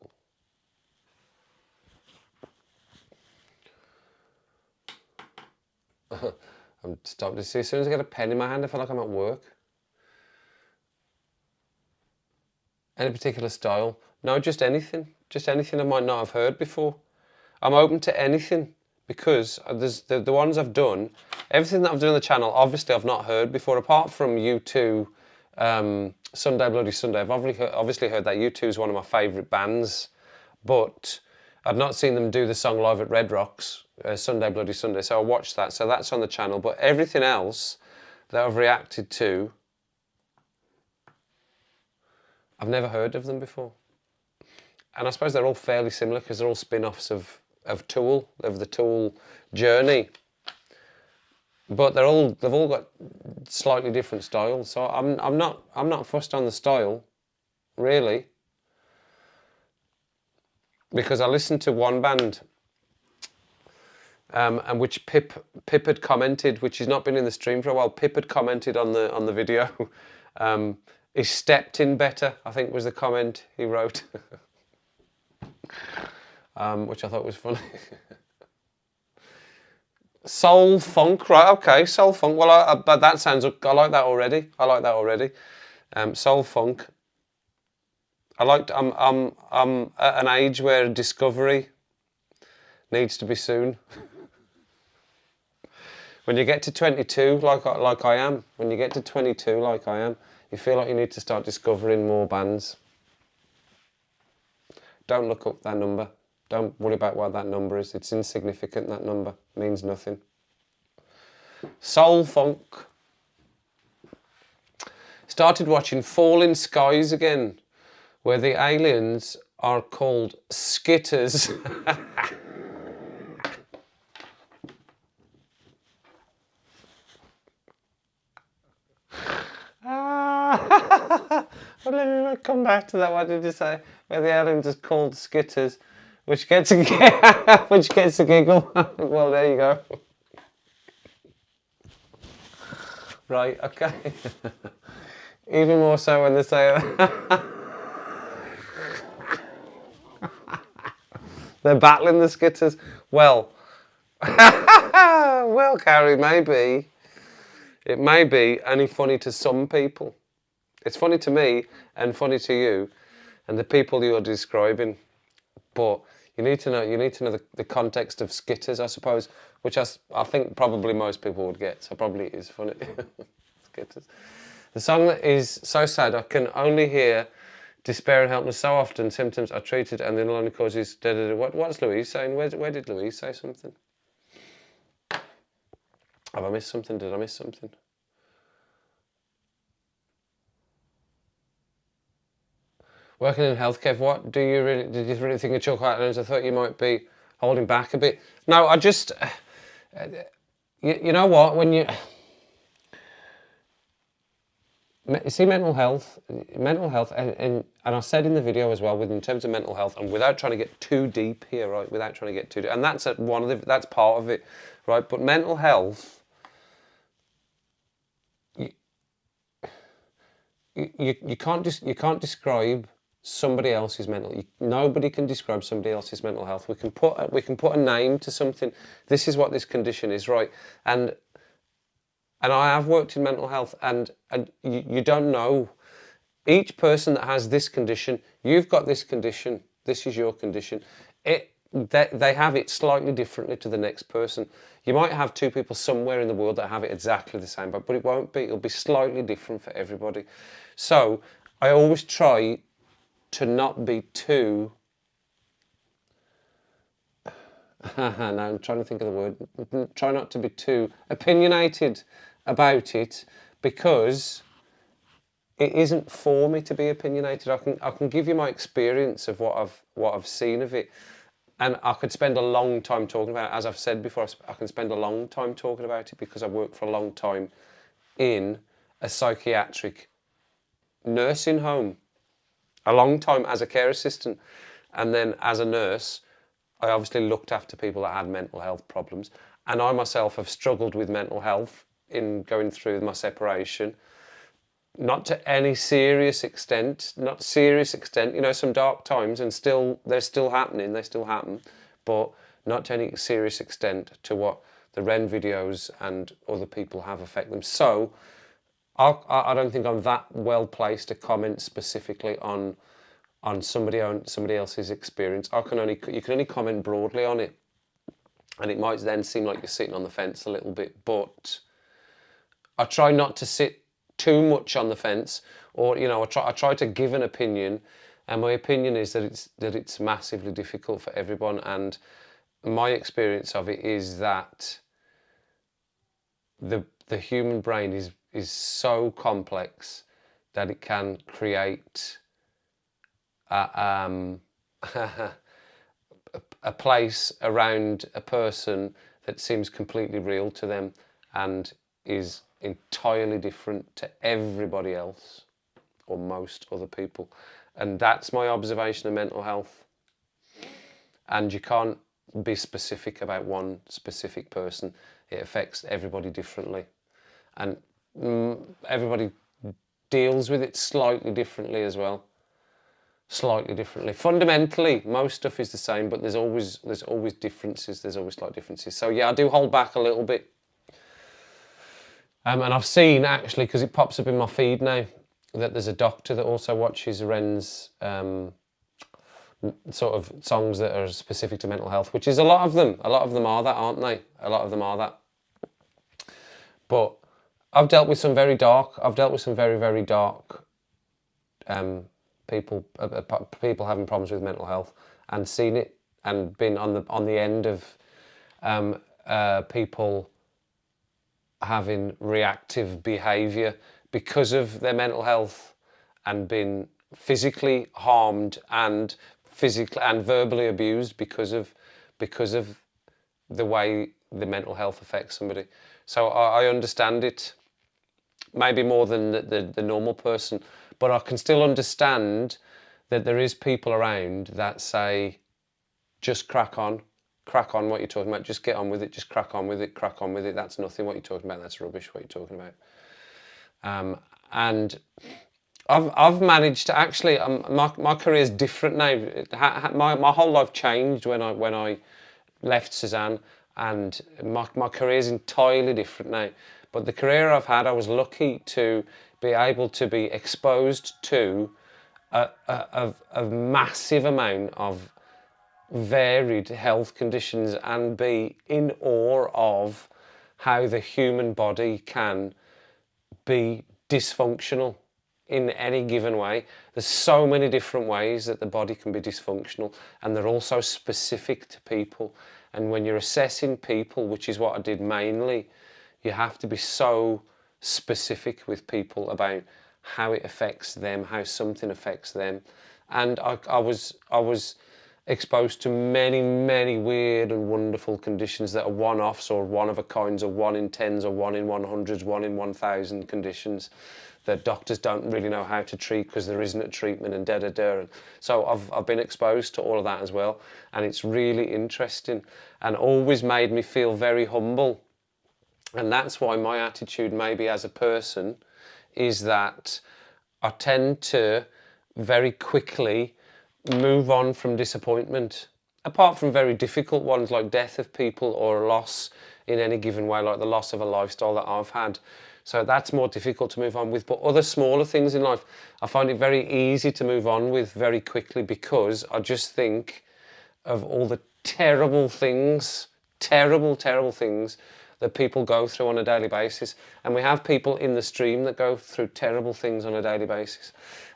I'm stopping to see. As soon as I get a pen in my hand, I feel like I'm at work. Any particular style? No, just anything. Just anything I might not have heard before. I'm open to anything because there's the ones I've done, everything that I've done on the channel, obviously I've not heard before, apart from U2, Sunday Bloody Sunday. I've obviously heard that U2 is one of my favourite bands, but I'd not seen them do the song live at Red Rocks, Sunday Bloody Sunday, so I watched that, so that's on the channel. But everything else that I've reacted to, I've never heard of them before. And I suppose they're all fairly similar because they're all spin-offs of Tool, of the Tool journey. But they've all got slightly different styles. So I'm not fussed on the style, really. Because I listened to one band, and which Pip had commented, which has not been in the stream for a while. Pip had commented on the video. He stepped in better, I think was the comment he wrote. Which I thought was funny. Soul funk, right? Okay, soul funk. Well, but that sounds. I like that already. I like that already. Soul funk. I'm at an age where discovery needs to be soon. When you get to 22, like I am. When you get to 22, like I am, you feel like you need to start discovering more bands. Don't look up that number. Don't worry about what that number is. It's insignificant, that number. It means nothing. Soul funk. Started watching Falling Skies again, where the aliens are called skitters. Well, let me come back to that. What did you say? Where the aliens are called skitters, which gets a giggle. Well, there you go. Right. Okay. Even more so when they say they're battling the skitters. Well, well, Carrie, maybe. It may be only funny to some people. It's funny to me and funny to you and the people you're describing. But you need to know the context of skitters, I suppose, which I think probably most people would get. So probably it is funny. Skitters. The song that is so sad, I can only hear despair and helplessness so often. Symptoms are treated and the only cause is da, da, da. What's Louise saying? Where did Louise say something? Have I missed something? Did I miss something? Working in healthcare, what did you really think of chocolate islands? I thought you might be holding back a bit. No, I just, you know what, when you see mental health, and I said in the video as well, in terms of mental health, and without trying to get too deep here, right? Without trying to get too deep, and that's that's part of it, right? But mental health, you can't describe somebody else's nobody can describe somebody else's mental health. We can put a name to something. This is what this condition is, right? And I have worked in mental health, and you don't know. Each person that has this condition, you've got this condition, this is your condition. They have it slightly differently to the next person. You might have two people somewhere in the world that have it exactly the same, but it won't be. It'll be slightly different for everybody. So I always try to not be too... no, I'm trying to think of the word. Try not to be too opinionated about it, because it isn't for me to be opinionated. I can give you my experience of what I've seen of it, and I could spend a long time talking about it. As I've said before, I can spend a long time talking about it because I worked for a long time in a psychiatric nursing home, a long time as a care assistant, and then as a nurse I obviously looked after people that had mental health problems, and I myself have struggled with mental health in going through my separation. Not to any serious extent, you know, some dark times, and they're still happening, they still happen, but not to any serious extent to what the Ren videos and other people have affected them. So I don't think I'm that well placed to comment specifically on somebody else's experience. You can only comment broadly on it, and it might then seem like you're sitting on the fence a little bit. But I try not to sit too much on the fence, or I try to give an opinion, and my opinion is that it's massively difficult for everyone. And my experience of it is that the human brain is so complex that it can create a place around a person that seems completely real to them and is entirely different to everybody else or most other people. And that's my observation of mental health. And you can't be specific about one specific person. It affects everybody differently. And everybody deals with it slightly differently as well. Slightly differently. Fundamentally, most stuff is the same, but there's always differences. There's always slight differences. So yeah, I do hold back a little bit. And I've seen, actually, because it pops up in my feed now, that there's a doctor that also watches Ren's sort of songs that are specific to mental health, which is a lot of them. A lot of them are that, aren't they? A lot of them are that. But I've dealt with some very dark. I've dealt with some very, very dark people having problems with mental health, and seen it, and been on the end of people having reactive behaviour because of their mental health, and been physically harmed and physically and verbally abused because of the way the mental health affects somebody. So I understand it, maybe more than the normal person, but I can still understand that there is people around that say, just crack on what you're talking about, just get on with it, just crack on with it, that's nothing what you're talking about, that's rubbish what you're talking about. And I've managed to actually, my career is different now. My whole life changed when I left Suzanne, and my career is entirely different now. But the career I've had, I was lucky to be able to be exposed to a massive amount of varied health conditions, and be in awe of how the human body can be dysfunctional in any given way. There's so many different ways that the body can be dysfunctional, and they're also specific to people. And when you're assessing people, which is what I did mainly, you have to be so specific with people about how it affects them, how something affects them. And I was exposed to many, many weird and wonderful conditions that are one-offs or one-of-a-kinds or 1 in 10s or 1 in 100s, 1 in 1,000 conditions that doctors don't really know how to treat because there isn't a treatment, and da-da-da. And so I've been exposed to all of that as well, and it's really interesting and always made me feel very humble. And that's why my attitude maybe as a person is that I tend to very quickly move on from disappointment, apart from very difficult ones like death of people or loss in any given way, like the loss of a lifestyle that I've had. So that's more difficult to move on with. But other smaller things in life, I find it very easy to move on with very quickly, because I just think of all the terrible things that people go through on a daily basis. And we have people in the stream that go through terrible things on a daily basis.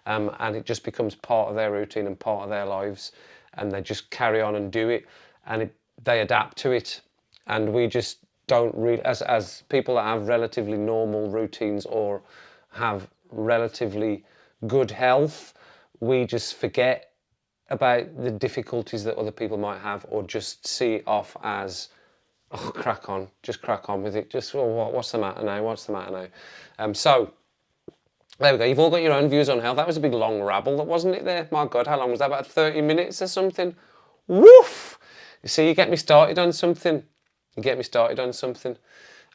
And it just becomes part of their routine and part of their lives, and they just carry on and do it, and they adapt to it. And we just don't really, as people that have relatively normal routines or have relatively good health, we just forget about the difficulties that other people might have, or just see it off as, oh, crack on with it. Just, oh, what's the matter now? So there we go. You've all got your own views on health. That was a big long rabble, that wasn't it there? My God, how long was that? About 30 minutes or something? Woof! You see, you get me started on something.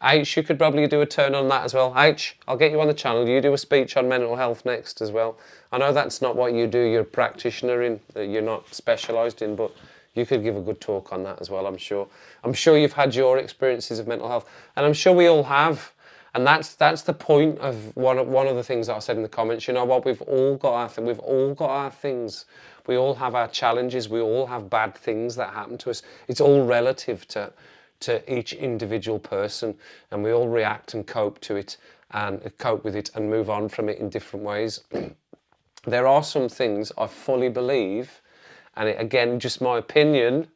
H, you could probably do a turn on that as well. H, I'll get you on the channel. You do a speech on mental health next as well. I know that's not what you do, you're a practitioner in, that you're not specialised in, but you could give a good talk on that as well, I'm sure. I'm sure you've had your experiences of mental health, and I'm sure we all have. And that's the point of one of the things that I said in the comments. You know what? We've all got our things. We all have our challenges. We all have bad things that happen to us. It's all relative to each individual person, and we all react and cope with it and move on from it in different ways. There are some things I fully believe, and again, just my opinion,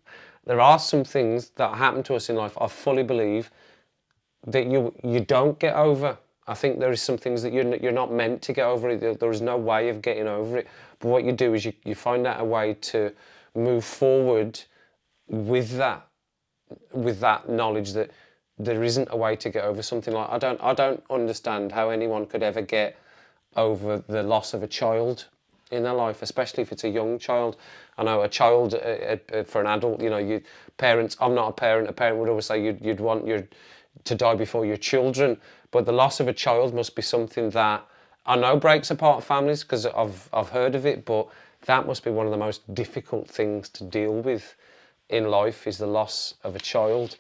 there are some things that happen to us in life I fully believe that you don't get over. I think there is some things that you're not meant to get over. There is no way of getting over it. But what you do is you find out a way to move forward with that knowledge that there isn't a way to get over something. Like I don't understand how anyone could ever get over the loss of a child in their life, especially if it's a young child. I know a child for an adult, parents. I'm not a parent. A parent would always say you'd want to die before your children, but the loss of a child must be something that I know breaks apart families because I've heard of it, but that must be one of the most difficult things to deal with in life, is the loss of a child.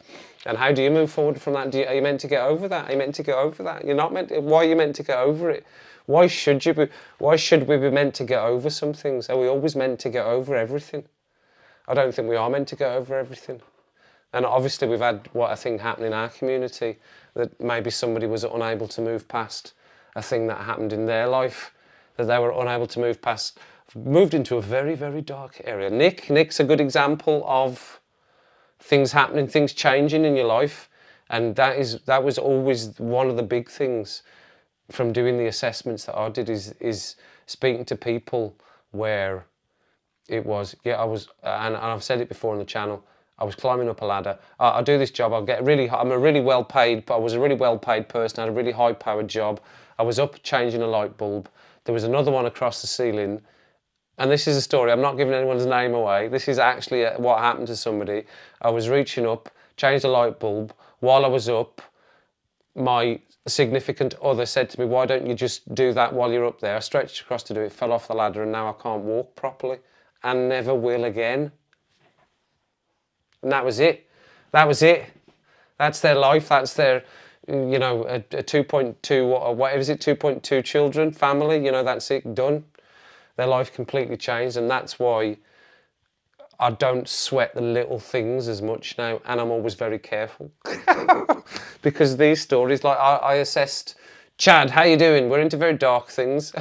And how do you move forward from that? Are you meant to get over that? Are you meant to get over that? You're not meant to. Why are you meant to get over it? Why should you be? Why should we be meant to get over some things? Are we always meant to get over everything? I don't think we are meant to get over everything. And obviously we've had what I think happened in our community, that maybe somebody was unable to move past a thing that happened in their life, that they were unable to move past, moved into a very, very dark area. Nick's a good example of things happening, things changing in your life. And that was always one of the big things from doing the assessments that I did, is speaking to people where it was, I was, and I've said it before on the channel, I was climbing up a ladder. I do this job. I'm a really well paid, but I was a really well paid person. I had a really high powered job. I was up changing a light bulb. There was another one across the ceiling. And this is a story. I'm not giving anyone's name away. This is actually what happened to somebody. I was reaching up, changed a light bulb. While I was up, my significant other said to me, "Why don't you just do that while you're up there?" I stretched across to do it, fell off the ladder, and now I can't walk properly and never will again. And that was it. That was it. That's their life. That's their, a 2.2, whatever is it, 2.2 children, family, that's it, done. Their life completely changed. And that's why I don't sweat the little things as much now. And I'm always very careful. Because these stories, like I assessed, Chad, how you doing? We're into very dark things.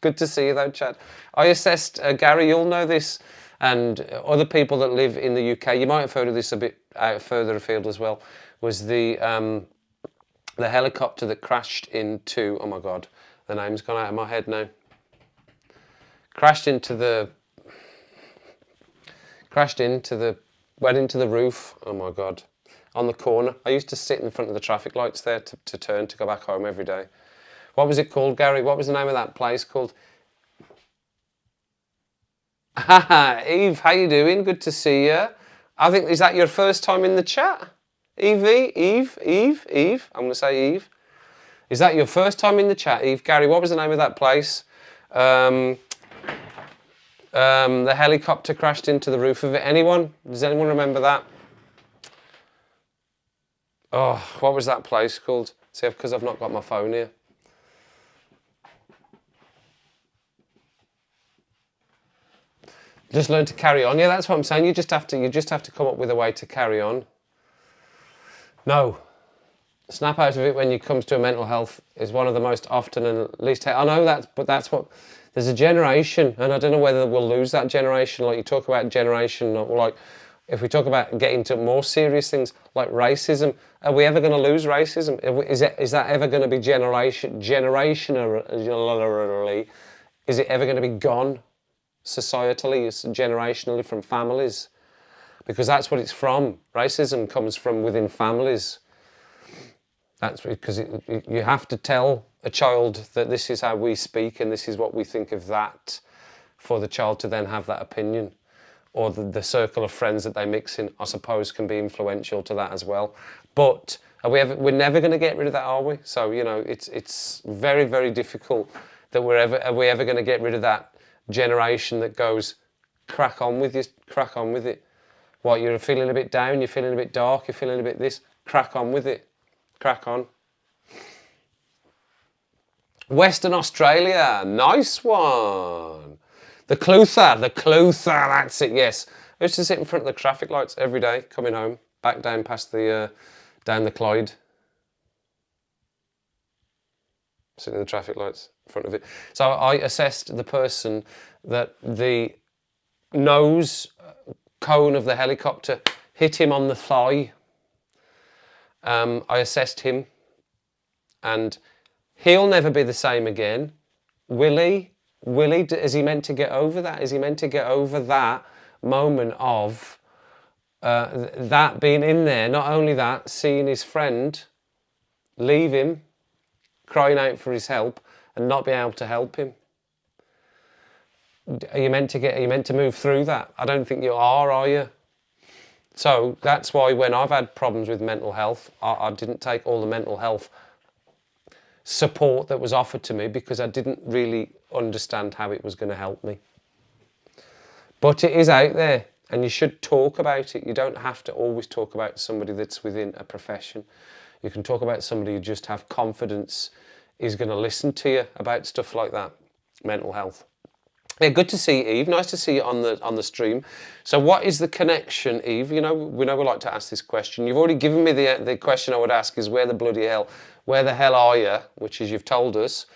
Good to see you though, Chad. I assessed, Gary, you'll know this, and other people that live in the UK, you might have heard of this a bit out further afield as well, was the helicopter that crashed into, oh my God, the name's gone out of my head now. Went into the roof, oh my God, on the corner. I used to sit in front of the traffic lights there to turn to go back home every day. What was it called, Gary? What was the name of that place called? Haha, Eve, how you doing? Good to see you. I think, is that your first time in the chat? Eve? I'm going to say Eve. Is that your first time in the chat, Eve? Gary, what was the name of that place? The helicopter crashed into the roof of it. Anyone? Does anyone remember that? Oh, what was that place called? See, because I've not got my phone here. Just learn to carry on. Yeah, that's what I'm saying. You just have to come up with a way to carry on. No. Snap out of it when it comes to mental health is one of the most often and least. I know that, but that's what. There's a generation, and I don't know whether we'll lose that generation. Like you talk about generation, like if we talk about getting to more serious things like racism, are we ever going to lose racism? Is that ever going to be generationally? Is it ever going to be gone societally, generationally from families? Because that's what it's from. Racism comes from within families. That's because you have to tell a child that this is how we speak and this is what we think of that, for the child to then have that opinion. Or the circle of friends that they mix in, I suppose, can be influential to that as well. But we're never going to get rid of that, are we? So, it's very, very difficult that are we ever going to get rid of that generation that goes, crack on with it. What, you're feeling a bit down, you're feeling a bit dark, you're feeling a bit this, crack on with it. Crack on. Western Australia, nice one. The Clutha, that's it, yes. I used to sit in front of the traffic lights every day, coming home, back down past the, down the Clyde. Sitting in the traffic lights in front of it. So I assessed the person that the nose cone of the helicopter hit him on the thigh. I assessed him, and he'll never be the same again. Will he? Is he meant to get over that? Is he meant to get over that moment of that being in there? Not only that, seeing his friend leave him, crying out for his help, and not be able to help him. Are you meant to move through that? I don't think you are you? So that's why when I've had problems with mental health, I didn't take all the mental health support that was offered to me because I didn't really understand how it was going to help me. But it is out there, and you should talk about it. You don't have to always talk about somebody that's within a profession. You can talk about somebody you just have confidence is going to listen to you about stuff like that, mental health. Yeah, good to see you, Eve. Nice to see you on the stream. So what is the connection, Eve? You know we like to ask this question. You've already given me the question I would ask is where the hell are you? Which is you've told us.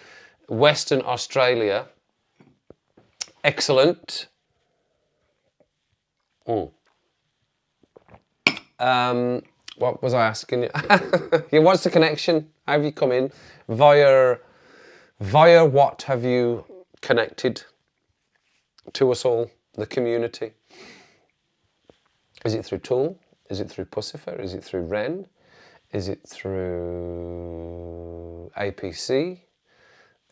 Western Australia. Excellent. What was I asking you? Yeah, what's the connection? How have you come in? Via what have you connected to us all, the community? Is it through Tool? Is it through Pussifer? Is it through Ren? Is it through APC?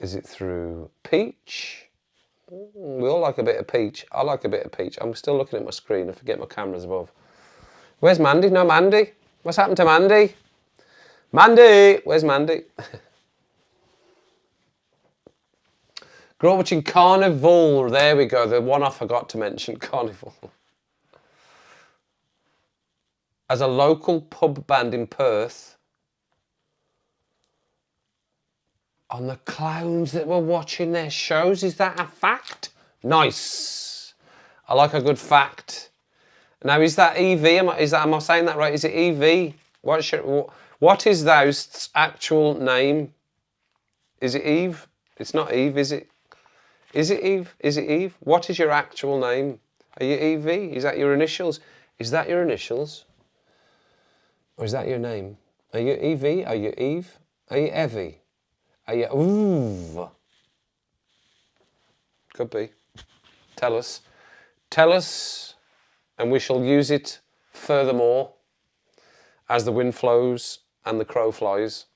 Is it through Peach? We all like a bit of Peach. I like a bit of Peach. I'm still looking at my screen. I forget my camera's above. Where's Mandy? No Mandy. What's happened to Mandy? Mandy! Where's Mandy? Grew up watching Carnival. There we go. The one I forgot to mention, Carnival. As a local pub band in Perth, on the clowns that were watching their shows. Is that a fact? Nice. I like a good fact. Now, is that EV? Am I saying that right? Is it EV? What is those actual name? Is it Eve? It's not Eve, is it? Is it Eve? Is it Eve? What is your actual name? Are you EV? Is that your initials? Is that your initials? Or is that your name? Are you EV? Are you Eve? Are you Evie? Are you Ooh? Could be. Tell us. Tell us, and we shall use it furthermore as the wind flows and the crow flies.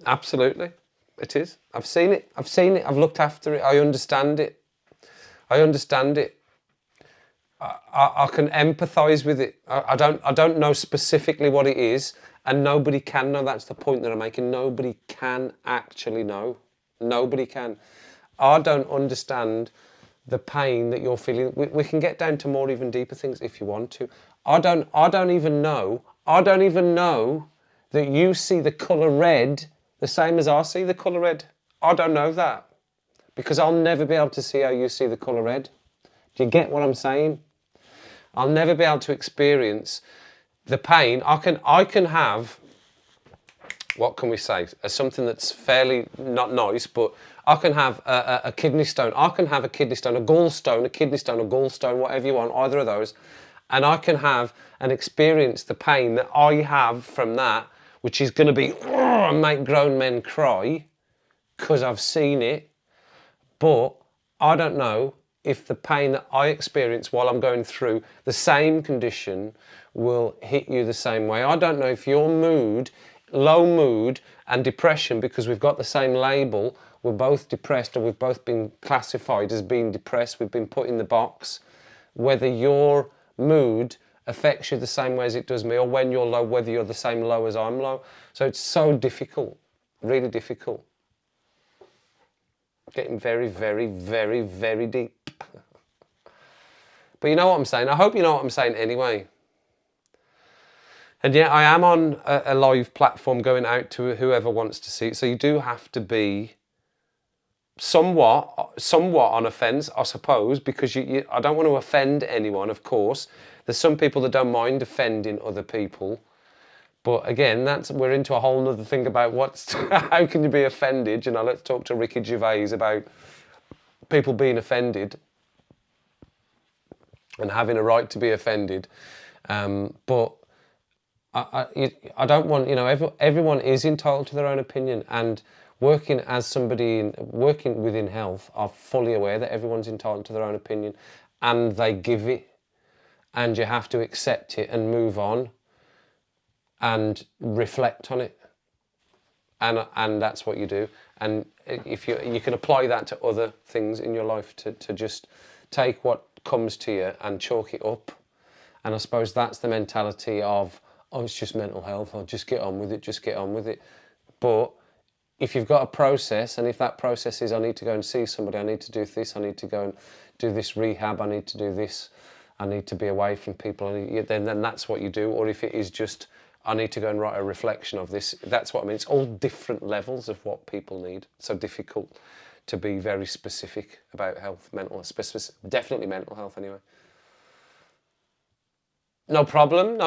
Absolutely, it is. I've seen it. I've seen it. I've looked after it. I understand it. I understand it. I can empathise with it. I don't know specifically what it is, and nobody can know. That's the point that I'm making. Nobody can actually know. Nobody can. I don't understand the pain that you're feeling. We can get down to more even deeper things if you want to. I don't even know that you see the colour red the same as I see the colour red. I don't know that, because I'll never be able to see how you see the colour red. Do you get what I'm saying? I'll never be able to experience the pain. I can have, what can we say, something that's fairly not nice, but I can have a kidney stone. I can have a kidney stone, a gallstone, a kidney stone, a gallstone, whatever you want, either of those. And I can have and experience the pain that I have from that, which is going to be, make grown men cry, because I've seen it. But I don't know if the pain that I experience while I'm going through the same condition will hit you the same way. I don't know if your mood, low mood and depression, because we've got the same label, we're both depressed, or we've both been classified as being depressed, we've been put in the box, whether your mood affects you the same way as it does me, or when you're low, whether you're the same low as I'm low. So it's so difficult, really difficult. Getting very, very, very, very deep. But you know what I'm saying? I hope you know what I'm saying anyway. And yeah, I am on a live platform going out to whoever wants to see it. So you do have to be somewhat on offence, I suppose, because I don't want to offend anyone, of course. There's some people that don't mind offending other people. But again, we're into a whole other thing about how can you be offended? You know, let's talk to Ricky Gervais about people being offended and having a right to be offended. But I don't want, you know, everyone is entitled to their own opinion, and working within health, are fully aware that everyone's entitled to their own opinion, and they give it, and you have to accept it and move on and reflect on it, and that's what you do. And if you can apply that to other things in your life, to just take what comes to you and chalk it up. And I suppose that's the mentality of, oh, it's just mental health, I'll just get on with it. But if you've got a process, and if that process is, I need to go and see somebody, I need to do this, I need to go and do this rehab, I need to do this, I need to be away from people, then that's what you do. Or if it is just, I need to go and write a reflection of this, that's what I mean. It's all different levels of what people need. So difficult to be very specific about health, definitely mental health anyway. No problem.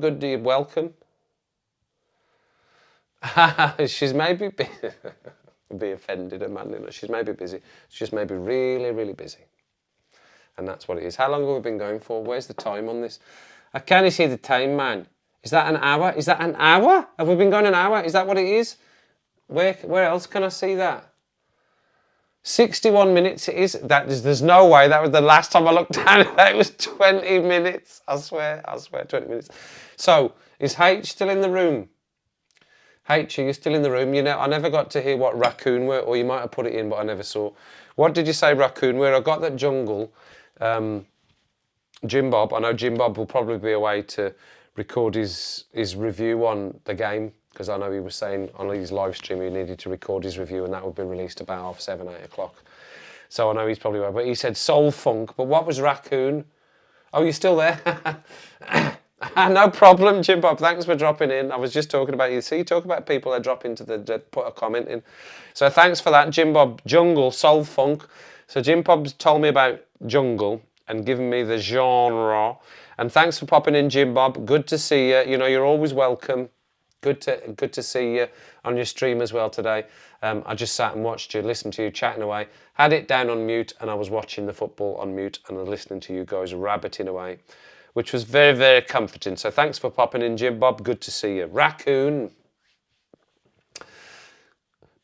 Good, you're welcome. She's maybe be offended at Mandy. She's maybe busy. She's maybe really, really busy. And that's what it is. How long have we been going for? Where's the time on this? I can't see the time, man. Is that an hour? Is that an hour? Have we been going an hour? Is that what it is? Where else can I see that? 61 minutes it is. There's no way. That was the last time I looked down. It was 20 minutes. I swear, 20 minutes. So, is H still in the room? H, are you still in the room? You know, I never got to hear what raccoon were, or you might have put it in, but I never saw. What did you say raccoon were? I got that jungle. Jim Bob, I know Jim Bob will probably be away to record his review on the game, because I know he was saying on his live stream he needed to record his review, and that would be released about 7, 8 o'clock. So I know he's probably away. But he said soul funk. But what was raccoon? Oh, you're still there? No problem, Jim Bob. Thanks for dropping in. I was just talking about you. See, you talk about people that drop into that put a comment in. So thanks for that, Jim Bob. Jungle, soul funk. So Jim Bob's told me about jungle and given me the genre. And thanks for popping in, Jim Bob. Good to see you. You know, you're always welcome. Good to see you on your stream as well today. I just sat and watched you, listened to you chatting away. Had it down on mute, and I was watching the football on mute and listening to you guys rabbiting away, which was very, very comforting. So thanks for popping in, Jim Bob. Good to see you. Raccoon.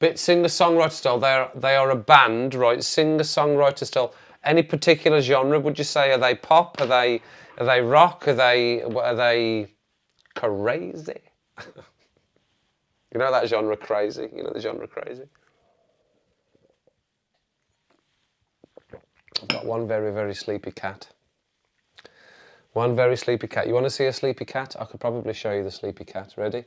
Bit singer-songwriter style. They are a band, right? Singer-songwriter style. Any particular genre, would you say? Are they pop? Are they rock? Are they crazy? You know that genre crazy? You know the genre crazy? I've got one very, very sleepy cat. One very sleepy cat. You want to see a sleepy cat? I could probably show you the sleepy cat. Ready?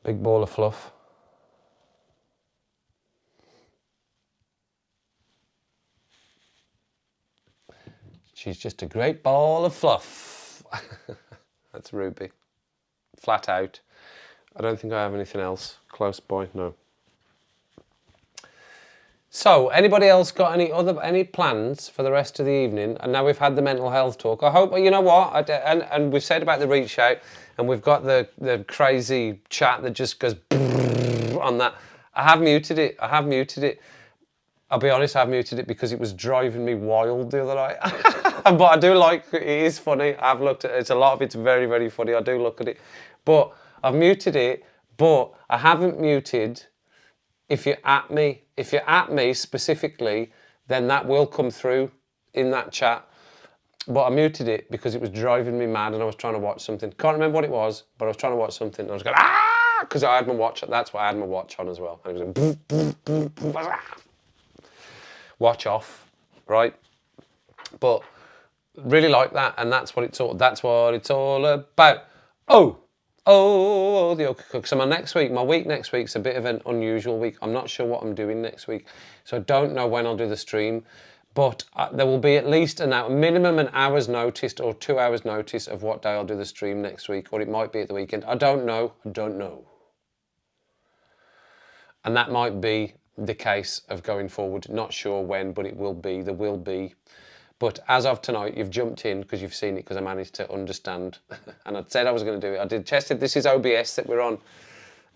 Big ball of fluff. She's just a great ball of fluff. That's Ruby. Flat out. I don't think I have anything else close by, no. So, anybody else got any plans for the rest of the evening? And now we've had the mental health talk. I hope, you know what, and we've said about the reach out, and we've got the crazy chat that just goes on that. I have muted it. I'll be honest, I've muted it because it was driving me wild the other night. But I do like it. It is funny. I've looked at it. It's a lot of it's very, very funny. I do look at it. But I've muted it, but I haven't muted if you're at me specifically, then that will come through in that chat. But I muted it because it was driving me mad and I was trying to watch something. Can't remember what it was, but I was trying to watch something and I was going, ah! Because I had my watch, that's why I had my watch on as well. And it was like, boom, boom, boom, boom, ah! Watch off, right? But really like that, and that's what it's all about. Oh, the Ochre Cook. So my week next week's a bit of an unusual week. I'm not sure what I'm doing next week. So I don't know when I'll do the stream. But there will be at least minimum an hour's notice or 2 hours notice of what day I'll do the stream next week. Or it might be at the weekend. I don't know. And that might be the case of going forward. Not sure when, but it will be. There will be. But as of tonight, you've jumped in because you've seen it because I managed to understand. And I said I was going to do it. I did tested. This is OBS that we're on.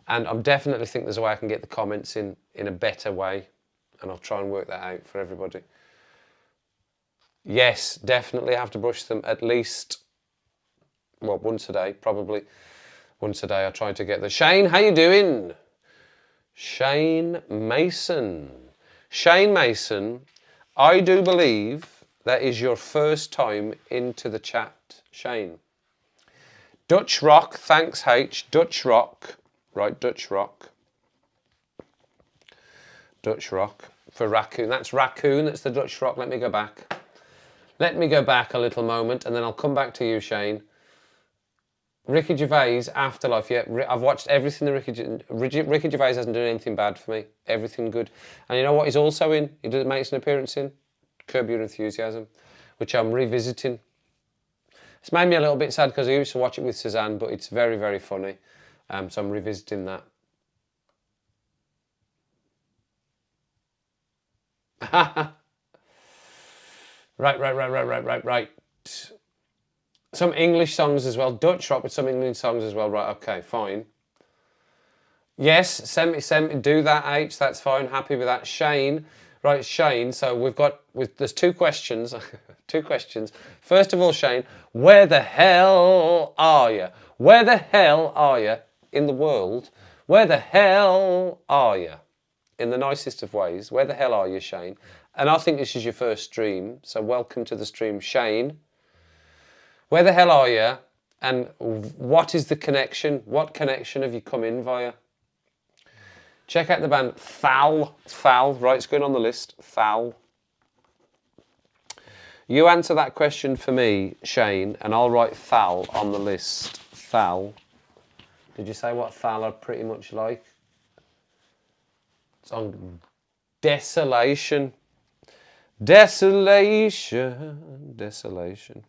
And I definitely think there's a way I can get the comments in a better way. And I'll try and work that out for everybody. Yes, definitely have to brush them at least, well, once a day, probably. Once a day I try to get the... Shane, how you doing? Shane Mason. Shane Mason, I do believe that is your first time into the chat, Shane. Dutch Rock, thanks H. Dutch Rock, right, Dutch Rock. Dutch Rock for Raccoon. That's Raccoon, that's the Dutch Rock. Let me go back. Let me go back a little moment and then I'll come back to you, Shane. Ricky Gervais, Afterlife, yeah, I've watched everything that Ricky Gervais hasn't done anything bad for me. Everything good. And you know what he's also in? He makes an appearance in? Curb Your Enthusiasm, which I'm revisiting. It's made me a little bit sad because I used to watch it with Suzanne, but it's very, very funny. So I'm revisiting that. Right. Some English songs as well. Dutch rock with some English songs as well. Right, okay, fine. Yes, send me, do that, H, that's fine. Happy with that. Shane, right, Shane, so there's two questions. Two questions. First of all, Shane, where the hell are you? Where the hell are you in the world? Where the hell are you? In the nicest of ways. Where the hell are you, Shane? And I think this is your first stream, so welcome to the stream, Shane. Where the hell are you? And what is the connection? What connection have you come in via? Check out the band Thal. Thal, right, it's going on the list. Thal. You answer that question for me, Shane, and I'll write Thal on the list. Thal. Did you say what Thal are pretty much like? Song Desolation. Desolation. Desolation.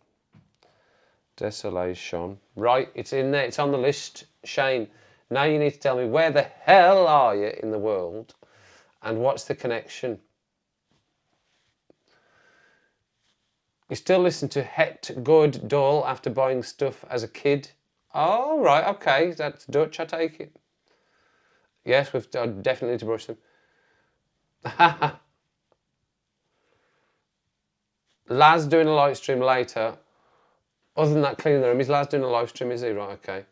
Desolation. Right, it's in there. It's on the list, Shane. Now you need to tell me where the hell are you in the world and what's the connection? You still listen to Het Good Doll after buying stuff as a kid? Oh, right, okay. That's Dutch, I take it. Yes, we've definitely need to brush them. Laz doing a live stream later. Other than that, cleaning the room. Is Laz doing a live stream, is he? Right, okay.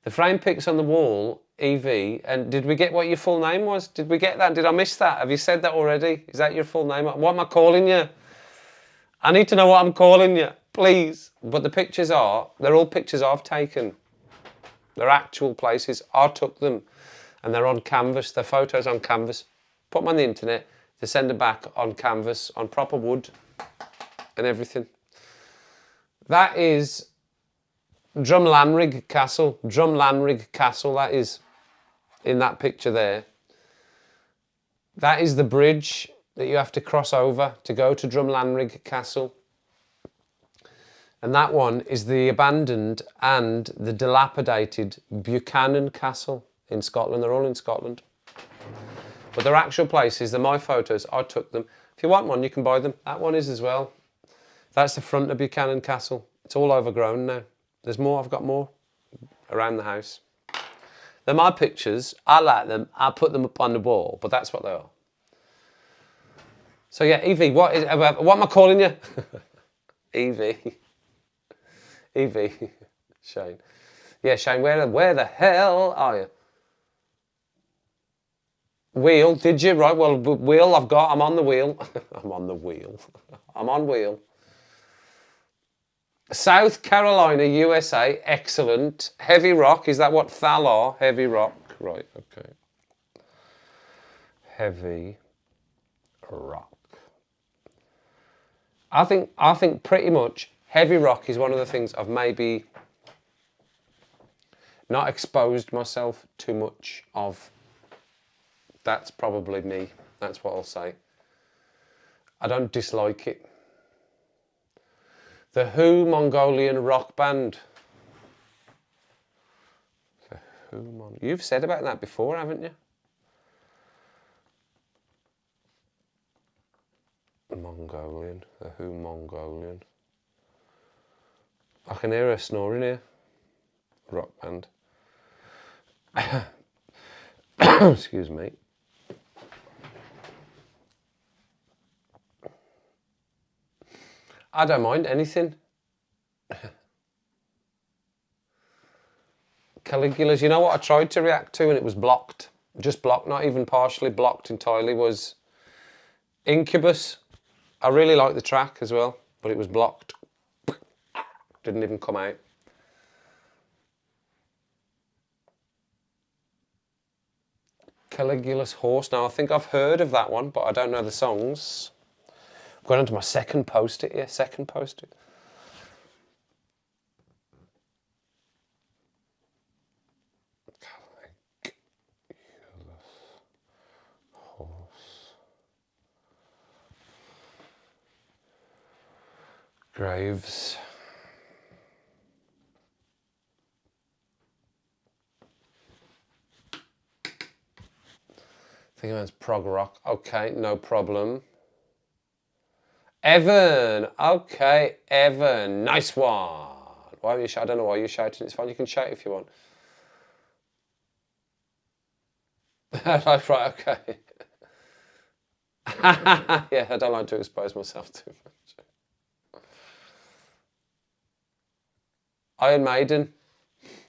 The frame pics on the wall, EV, and did we get what your full name was? Did we get that? Did I miss that? Have you said that already? Is that your full name? What am I calling you? I need to know what I'm calling you, please. But the pictures they're all pictures I've taken. They're actual places. I took them, and they're on canvas. They're photos on canvas. Put them on the internet. They send them back on canvas, on proper wood, and everything. That is Drumlanrig Castle. Drumlanrig Castle, that is in that picture there. That is the bridge that you have to cross over to go to Drumlanrig Castle. And that one is the abandoned and the dilapidated Buchanan Castle in Scotland. They're all in Scotland. But they're actual places. They're my photos. I took them. If you want one, you can buy them. That one is as well. That's the front of Buchanan Castle. It's all overgrown now. There's more. I've got more around the house. They're my pictures. I like them. I put them up on the wall. But that's what they are. So yeah, Evie, what am I calling you? Evie. Evie. Shane. Yeah, Shane, where the hell are you? Wheel, did you? Right, well, wheel I'm on the wheel. I'm on the wheel. I'm on wheel. South Carolina, USA, excellent. Heavy rock, is that what Thal are? Heavy rock, right, okay. Heavy rock. I think pretty much heavy rock is one of the things I've maybe not exposed myself too much of. That's probably me. That's what I'll say. I don't dislike it. The Who Mongolian rock band. The Who You've said about that before, haven't you? Mongolian. The Who Mongolian. I can hear her snoring here. Rock band. Excuse me. I don't mind anything. Caligula's, you know what I tried to react to and it was blocked. Just blocked, not even partially blocked entirely, was Incubus. I really like the track as well, but it was blocked. Didn't even come out. Caligula's Horse. Now I think I've heard of that one, but I don't know the songs. I'm going on to my second post-it here. Second post-it. Caligula's Horse. Graves. I think that's prog rock. Okay, no problem. Evan. Okay, Evan. Nice one. Why are you shouting? I don't know why you're shouting. It's fine. You can shout if you want. Right, okay. Yeah, I don't like to expose myself too much. Iron Maiden.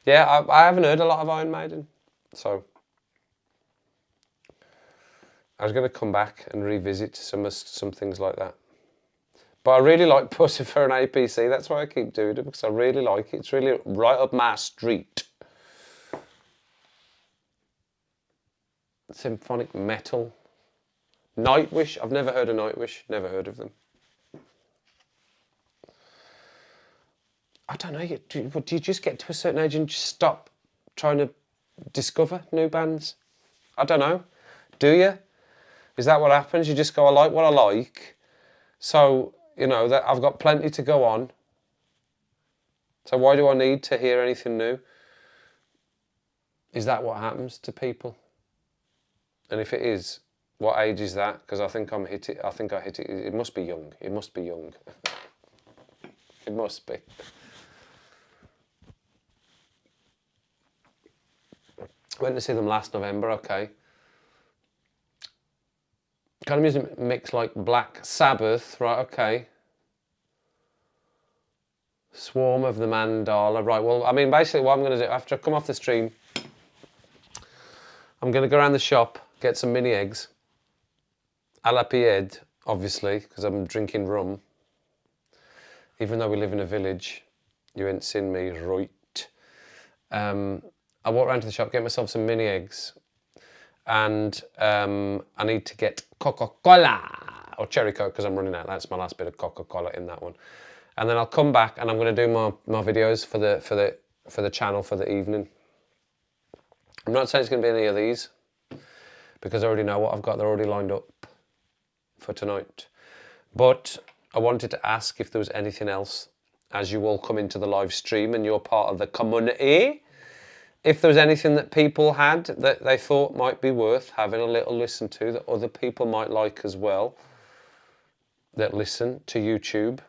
Yeah, I haven't heard a lot of Iron Maiden. So I was going to come back and revisit some things like that. But I really like Pussifer and APC. That's why I keep doing it, because I really like it. It's really right up my street. Symphonic metal. Nightwish. I've never heard of Nightwish. Never heard of them. I don't know. Do you just get to a certain age and just stop trying to discover new bands? I don't know. Do you? Is that what happens? You just go, I like what I like. So, you know, that I've got plenty to go on. So why do I need to hear anything new? Is that what happens to people? And if it is, what age is that? Because I think I hit it. It must be young. It must be young. It must be. Went to see them last November, okay. Kind of music mix like Black Sabbath, right, okay. Swarm of the Mandala, right, well, I mean, basically what I'm going to do, after I come off the stream, I'm going to go around the shop, get some mini eggs, a la Pied, obviously, because I'm drinking rum. Even though we live in a village, you ain't seen me, right. I walk around to the shop, get myself some mini eggs, and I need to get Coca-Cola or Cherry Coke because I'm running out. That's my last bit of Coca-Cola in that one. And then I'll come back and I'm going to do my videos for the channel for the evening. I'm not saying it's going to be any of these because I already know what I've got. They're already lined up for tonight. But I wanted to ask if there was anything else as you all come into the live stream and you're part of the community. If there was anything that people had that they thought might be worth having a little listen to, that other people might like as well, that listen to YouTube,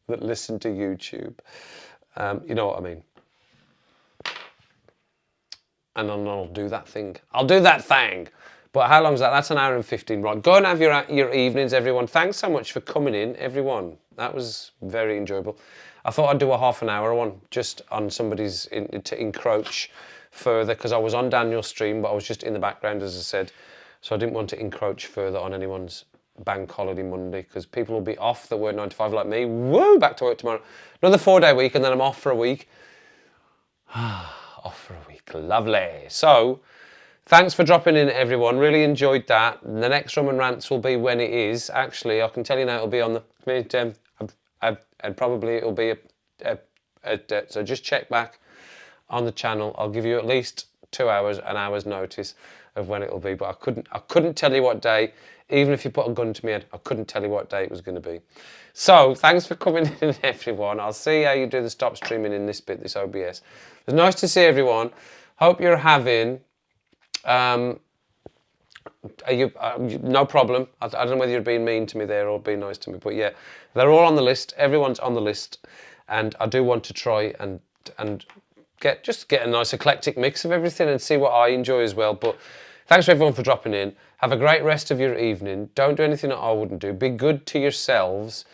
that listen to YouTube, you know what I mean. And then I'll do that thing. I'll do that thing. But how long is that? That's an hour and 15, right? Go and have your evenings, everyone. Thanks so much for coming in, everyone. That was very enjoyable. I thought I'd do a half an hour one just on somebody's to encroach further because I was on Daniel's stream, but I was just in the background, as I said. So I didn't want to encroach further on anyone's bank holiday Monday because people will be off that work 9 to 5 like me. Woo, back to work tomorrow. Another 4-day week and then I'm off for a week. Off for a week, lovely. So thanks for dropping in, everyone. Really enjoyed that. The next Rum and Rants will be when it is. Actually, I can tell you now it'll be on the... and probably it'll be so just check back on the channel. I'll give you at least 2 hours, an hour's notice of when it'll be, but I couldn't tell you what day. Even if you put a gun to my head, I couldn't tell you what day it was going to be. So thanks for coming in, everyone. I'll see how you do the stop streaming in this bit, this OBS. It's nice to see everyone. Hope you're having no problem. I don't know whether you're being mean to me there or being nice to me, but yeah, they're all on the list. Everyone's on the list, and I do want to try and get a nice eclectic mix of everything and see what I enjoy as well. But thanks for everyone for dropping in. Have a great rest of your evening. Don't do anything that I wouldn't do. Be good to yourselves,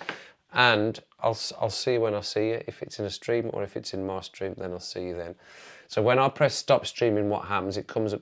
and I'll see you when I see you. If it's in a stream or if it's in my stream, then I'll see you then. So when I press stop streaming, what happens? It comes up